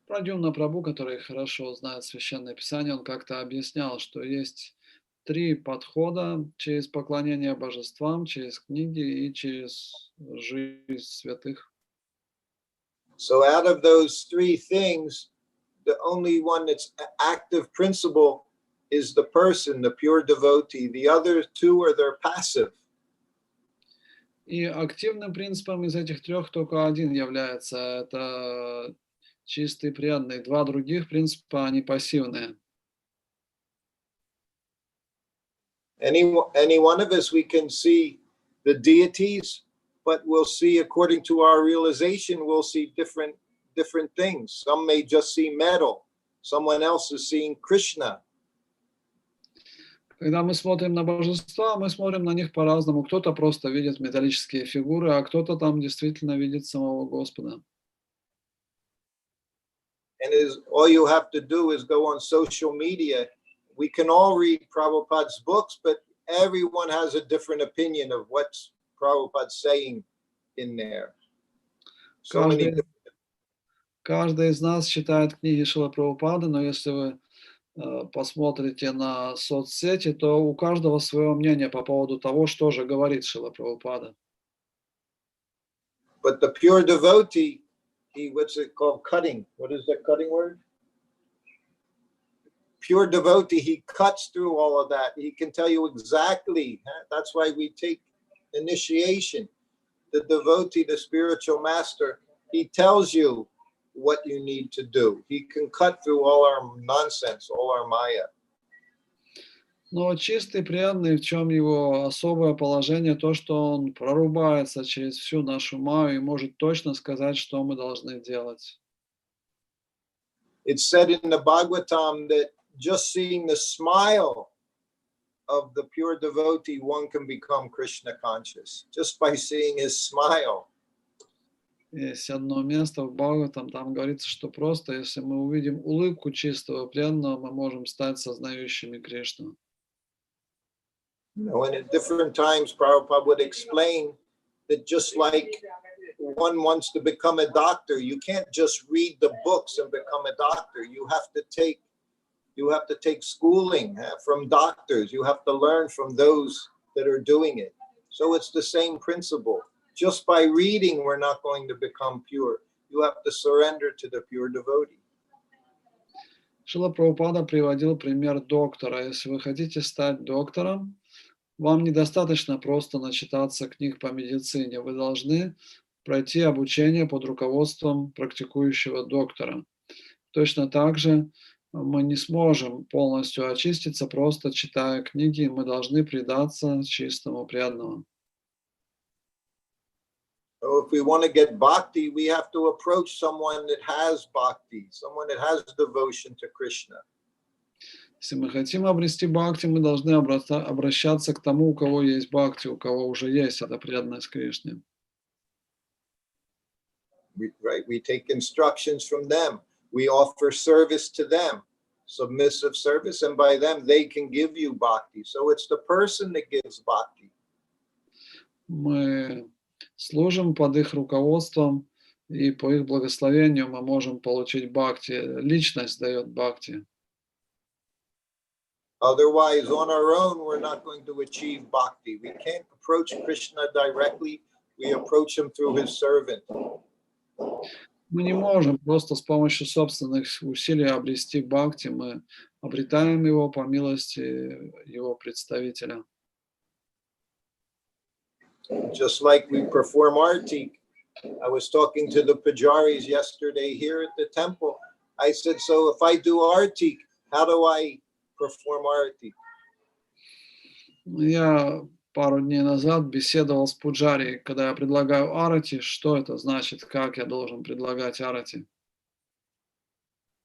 B: Прадюмна Прабху, который хорошо знает Священное Писание, он как-то объяснял, что есть 3 подхода через поклонение божествам, через книги и через жизнь святых.
A: So out of those 3 things, the only one that's active principle is the person, the pure devotee. The other 2 they're passive.
B: И активным принципом из этих 3 только один является, это чистый преданный. 2 других принципа, они пассивные.
A: Any one of us, we can see the deities, but we'll see, according to our realization, we'll see different things. Some may just see metal. Someone else is seeing Krishna.
B: Когда мы смотрим на божества, мы смотрим на них по-разному. Кто-то просто видит металлические фигуры, а кто-то там действительно видит самого Господа.
A: And all you have to do is go on social media. We can all read Prabhupada's books, but everyone has a different opinion of what Prabhupada's saying in there.
B: Каждый из нас читает книги Шрилы Прабхупады, но если вы посмотрите на соцсети, то у каждого свое мнение по поводу того, что же говорит Шрила Прабхупада.
A: But the pure devotee, what's it called? Cutting. What is that cutting word? Pure devotee, he cuts through all of that. He can tell you exactly. That's why we take initiation. The devotee, the spiritual master, he tells you what you need to do. He can cut through all our nonsense, all our maya.
B: Но чистый преданный, в чем его особое положение, то, что он прорубается через всю нашу майю и может точно сказать, что мы должны делать.
A: It's said in the Bhagavatam that just seeing the smile of the pure devotee, one can become Krishna conscious. Just by seeing his smile.
B: Есть одно место в Бхагаватам, там говорится, что просто если мы увидим улыбку чистого преданного, мы можем стать сознающими Кришну.
A: And at different times, Prabhupada would explain that just like one wants to become a doctor, you can't just read the books and become a doctor. You have to take schooling from doctors. You have to learn from those that are doing it. So it's the same principle. Just by reading, we're not going to become pure. You have to surrender to the pure devotee.
B: Шрила Прабхупада приводил пример доктора. Если вы хотите стать доктором, вам недостаточно просто начитаться книг по медицине. Вы должны пройти обучение под руководством практикующего доктора. Точно так же мы не сможем полностью очиститься, просто читая книги. Мы должны предаться чистому преданному.
A: So if we want to get bhakti, we have to approach someone that has bhakti, someone that has devotion to Krishna.
B: Если мы хотим обрести бхакти, мы должны обращаться к тому, у кого есть бхакти, у кого уже есть эта преданность Кришне.
A: We take instructions from them. We offer service to them, submissive service, and by them they can give you bhakti. So it's the person that gives bhakti.
B: Мы служим под их руководством, и по их благословению мы можем получить бхакти. Личность дает бхакти.
A: Otherwise, on our own, we're not going to achieve bhakti. We can't approach Krishna directly. We approach him through his servant.
B: Мы не можем просто с помощью собственных усилий обрести бхакти. Мы обретаем его по милости его представителя.
A: Just like we perform arti. I was talking to the pujaris yesterday here at the temple. I said, so if I do arti, how do I perform arti?
B: Я пару дней назад беседовал с пуджари, когда я предлагаю арати, что это значит, как я должен предлагать арати.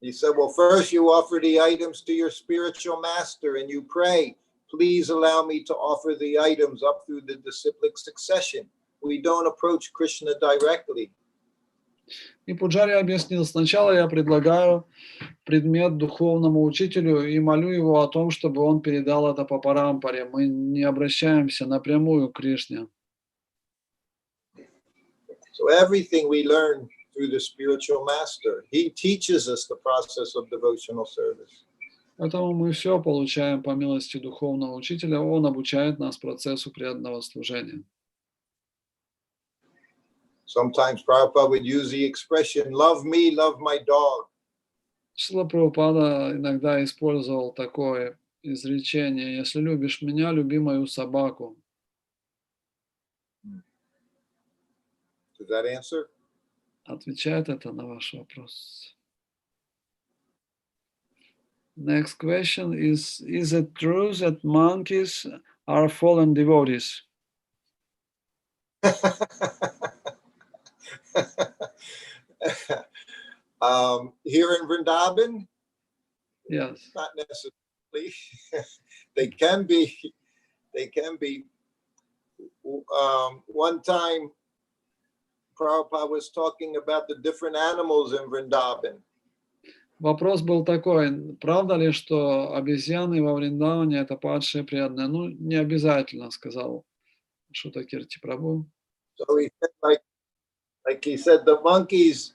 A: He said, well, first you offer the items to your spiritual master and you pray, please allow me to offer the items up through the disciplic succession. We don't approach Krishna directly.
B: И пуджари объяснил, сначала я предлагаю предмет духовному учителю и молю его о том, чтобы он передал это по парампаре. Мы не обращаемся напрямую к Кришне.
A: So everything we learn through the spiritual master. He teaches us the process of devotional service.
B: Поэтому мы все получаем по милости духовного учителя. Он обучает нас процессу преданного служения.
A: Sometimes Prabhupada would use the expression, love me, love my dog.
B: Шрила Прабхупада иногда использовал такое изречение: если любишь меня, люби мою собаку.
A: Does that answer?
B: Отвечает это на ваш вопрос? Next question is it true that monkeys are fallen devotees?
A: Here in Vrindavan,
B: Yes.
A: not necessarily. They can be. One time, Prabhupada was talking about the different animals in Vrindavan.
B: Вопрос был такой: правда ли, что обезьяны во Вриндаване это падшие преданные? Ну, не обязательно, сказал Шрутакирти Прабху.
A: So he said, like he said, the monkeys,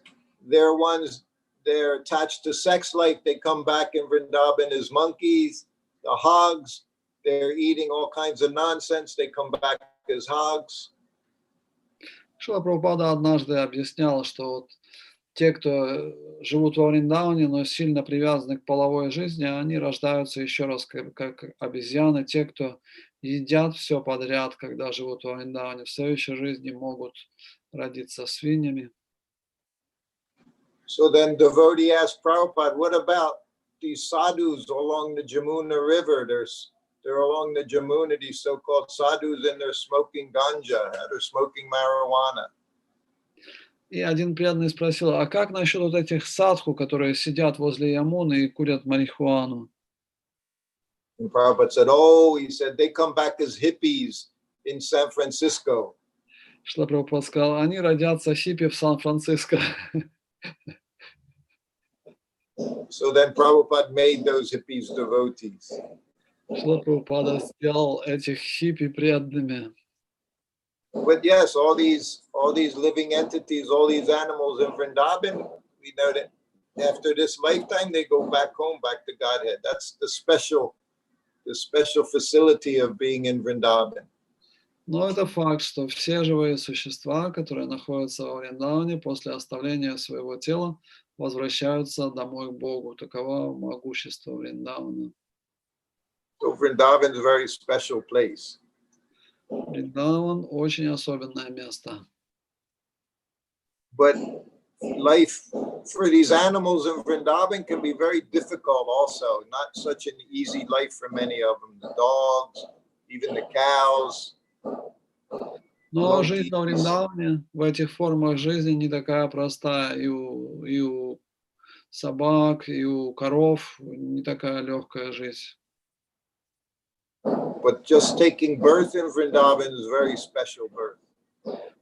A: they're attached to sex life. They come back in Vrindavan as monkeys. The hogs, they're eating all kinds of nonsense. They come back as hogs.
B: Шрила Прабхупада однажды объяснял, что вот те, кто живут во Вриндаване, но сильно привязаны к половой жизни, они рождаются еще раз как обезьяны. Те, кто едят все подряд, когда живут во Вриндаване, в следующей жизни могут родиться свиньями.
A: So then devotee asked Prabhupada, what about these sadhus along the Jamuna River? They're along the Jamuna, these so-called sadhus, and they're smoking ganja, they're smoking marijuana.
B: И один преданный спросил: а как насчет вот этих садху, которые сидят возле Ямуны и курят марихуану?
A: And Prabhupada said, oh, he said, they come back as hippies in San Francisco.
B: Шрила Прабхупада сказал: они родятся хиппи в Сан-Франциско.
A: So then Prabhupada made those hippies devotees.
B: Шрила Прабхупада сделал этих хиппи преданными.
A: But yes, all these living entities, all these animals in Vrindavan, we know that after this lifetime, they go back home, back to Godhead. That's the special facility of being in Vrindavan.
B: Но это факт, что все живые существа, которые находятся во Вриндаване, после оставления своего тела возвращаются домой к Богу. Таково могущество Вриндавана.
A: So Vrindavan is a very special place.
B: Вриндаван очень особенное место.
A: But life for these animals in Vrindavan can be very difficult also. Not such an easy life for many of them. The dogs, even the cows.
B: Но жизнь во Вриндаване, в этих формах жизни не такая простая. И у собак, и у коров не такая легкая жизнь.
A: But just taking birth in Vrindavan is a very special birth.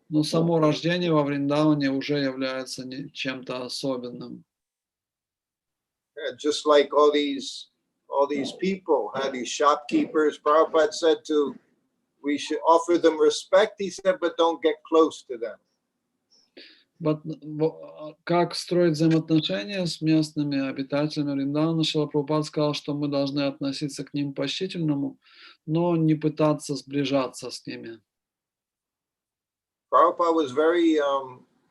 B: Но само рождение во Вриндаване уже является чем-то особенным.
A: Yeah, just like all these people, these shopkeepers, Prabhupada said we should offer them respect, he said, but don't get close to them.
B: Как строить взаимоотношения с местными обитателями Вриндавана, Шрила Прабхупада сказал, что мы должны относиться к ним почтительному, но не пытаться сближаться с ними.
A: Prabhupada was very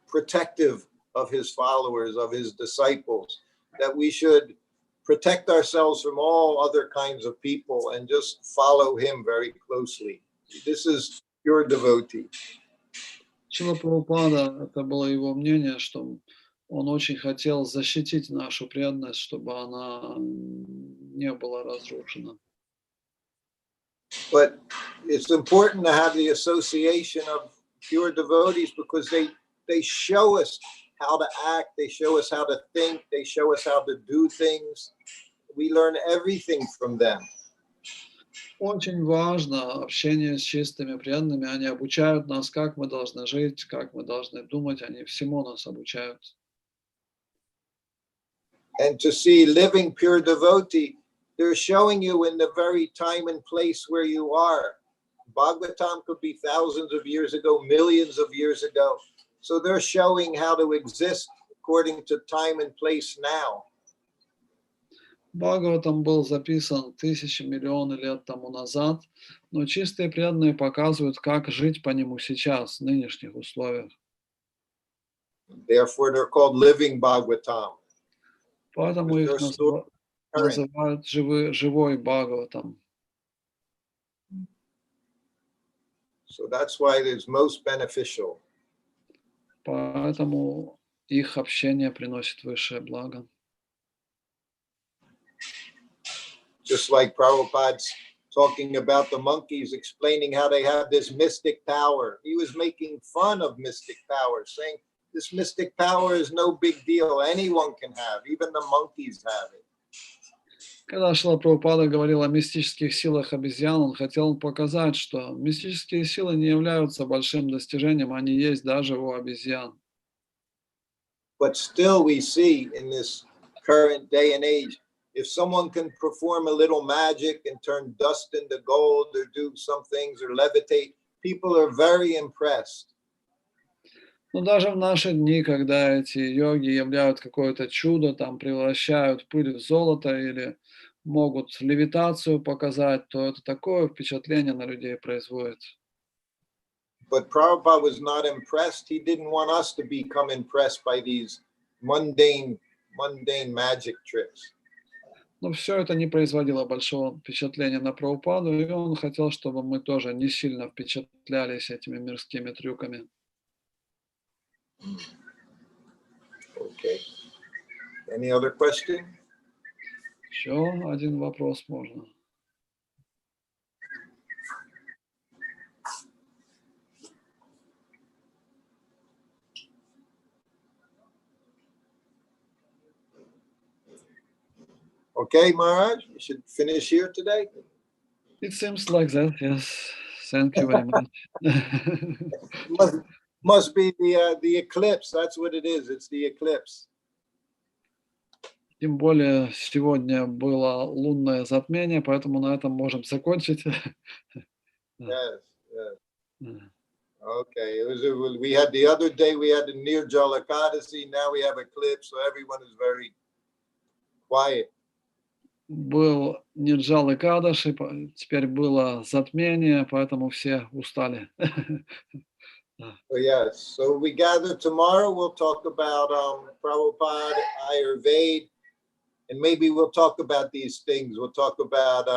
A: protective of his followers, of his disciples, that we should protect ourselves from all other kinds of people and just follow him very closely. This is pure devotee.
B: Шрила Прабхупада, это было его мнение, что он очень хотел защитить нашу преданность, чтобы она не была разрушена.
A: But it's important to have the association of pure devotees because they show us how to act, they show us how to think, they show us how to do things. We learn everything from them.
B: Очень важно общение с чистыми преданными. Они обучают нас, как мы должны жить, как мы должны думать. Они всему нас обучают.
A: And to see living pure devotee, they're showing you in the very time and place where you are. Bhagavatam could be thousands of years ago, millions of years ago. So they're showing how to exist according to time and place now.
B: Бхагаватам был записан тысячи, миллионы лет тому назад, но чистые преданные показывают, как жить по нему сейчас, в нынешних условиях.
A: Therefore, they're called living Bhagavatam.
B: Поэтому их называют живой Бхагаватам.
A: So that's why it is most beneficial.
B: Поэтому их общение приносит высшее благо.
A: Just like Prabhupada's talking about the monkeys, explaining how they have this mystic power. He was making fun of mystic power, saying this mystic power is no big deal. Anyone can have, even the monkeys have it.
B: Когда Шрила Прабхупада говорил о мистических силах обезьян, он хотел показать, что мистические силы не являются большим достижением, они есть даже у обезьян.
A: But still we see in this current day and age, if someone can perform a little magic and turn dust into gold or do some things or levitate, people are very impressed.
B: Но даже в наши дни, когда эти йоги являют какое-то чудо, там превращают пыль в золото или могут левитацию показать, то это такое впечатление на людей производит.
A: But Prabhupada was not impressed. He didn't want us to become impressed by these mundane magic tricks.
B: Но все это не производило большого впечатления на Прабхупаду, и он хотел, чтобы мы тоже не сильно впечатлялись этими мирскими трюками.
A: Okay. Any other question?
B: Еще один вопрос можно.
A: Okay, Maharaj, we should finish here today.
B: It seems like that, yes. Thank you very much.
A: Must be the eclipse. That's what it is. It's the eclipse.
B: Тем более сегодня было лунное затмение, поэтому на этом можем закончить.
A: Yes. Okay. We had the other day, we had the Nirjala Ekadasi. Now we have eclipse, so everyone is very quiet.
B: Был Нирджала Экадаши, теперь было затмение, поэтому все устали.
A: So yes, so we gather tomorrow. We'll talk about Prabhupada, Ayurveda, and maybe we'll talk about these things. We'll talk about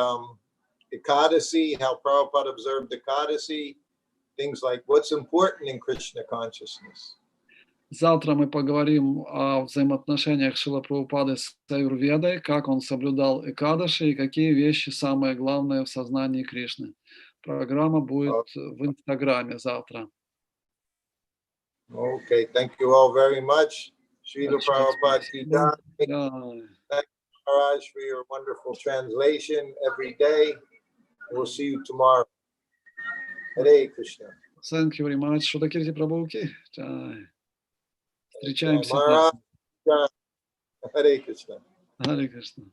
A: Ekadasi, how Prabhupada observed Ekadasi, things like what's important in Krishna consciousness.
B: Завтра мы поговорим о взаимоотношениях Шрилы Прабхупады с Аюрведой, как он соблюдал Экадаши и какие вещи самые главные в сознании Кришны. Программа будет в Инстаграме завтра.
A: Okay, thank you all very much. Srila Prabhupada-katha. Thank
B: Да.
A: you, Maharaj, for your wonderful translation every day. We'll see you tomorrow. Hare Krishna.
B: Thank you very much. Шрутакирти Прабху-ки. Встречаемся
A: Maharaj,
B: завтра.
A: Hare Krishna.
B: Харе Кришна.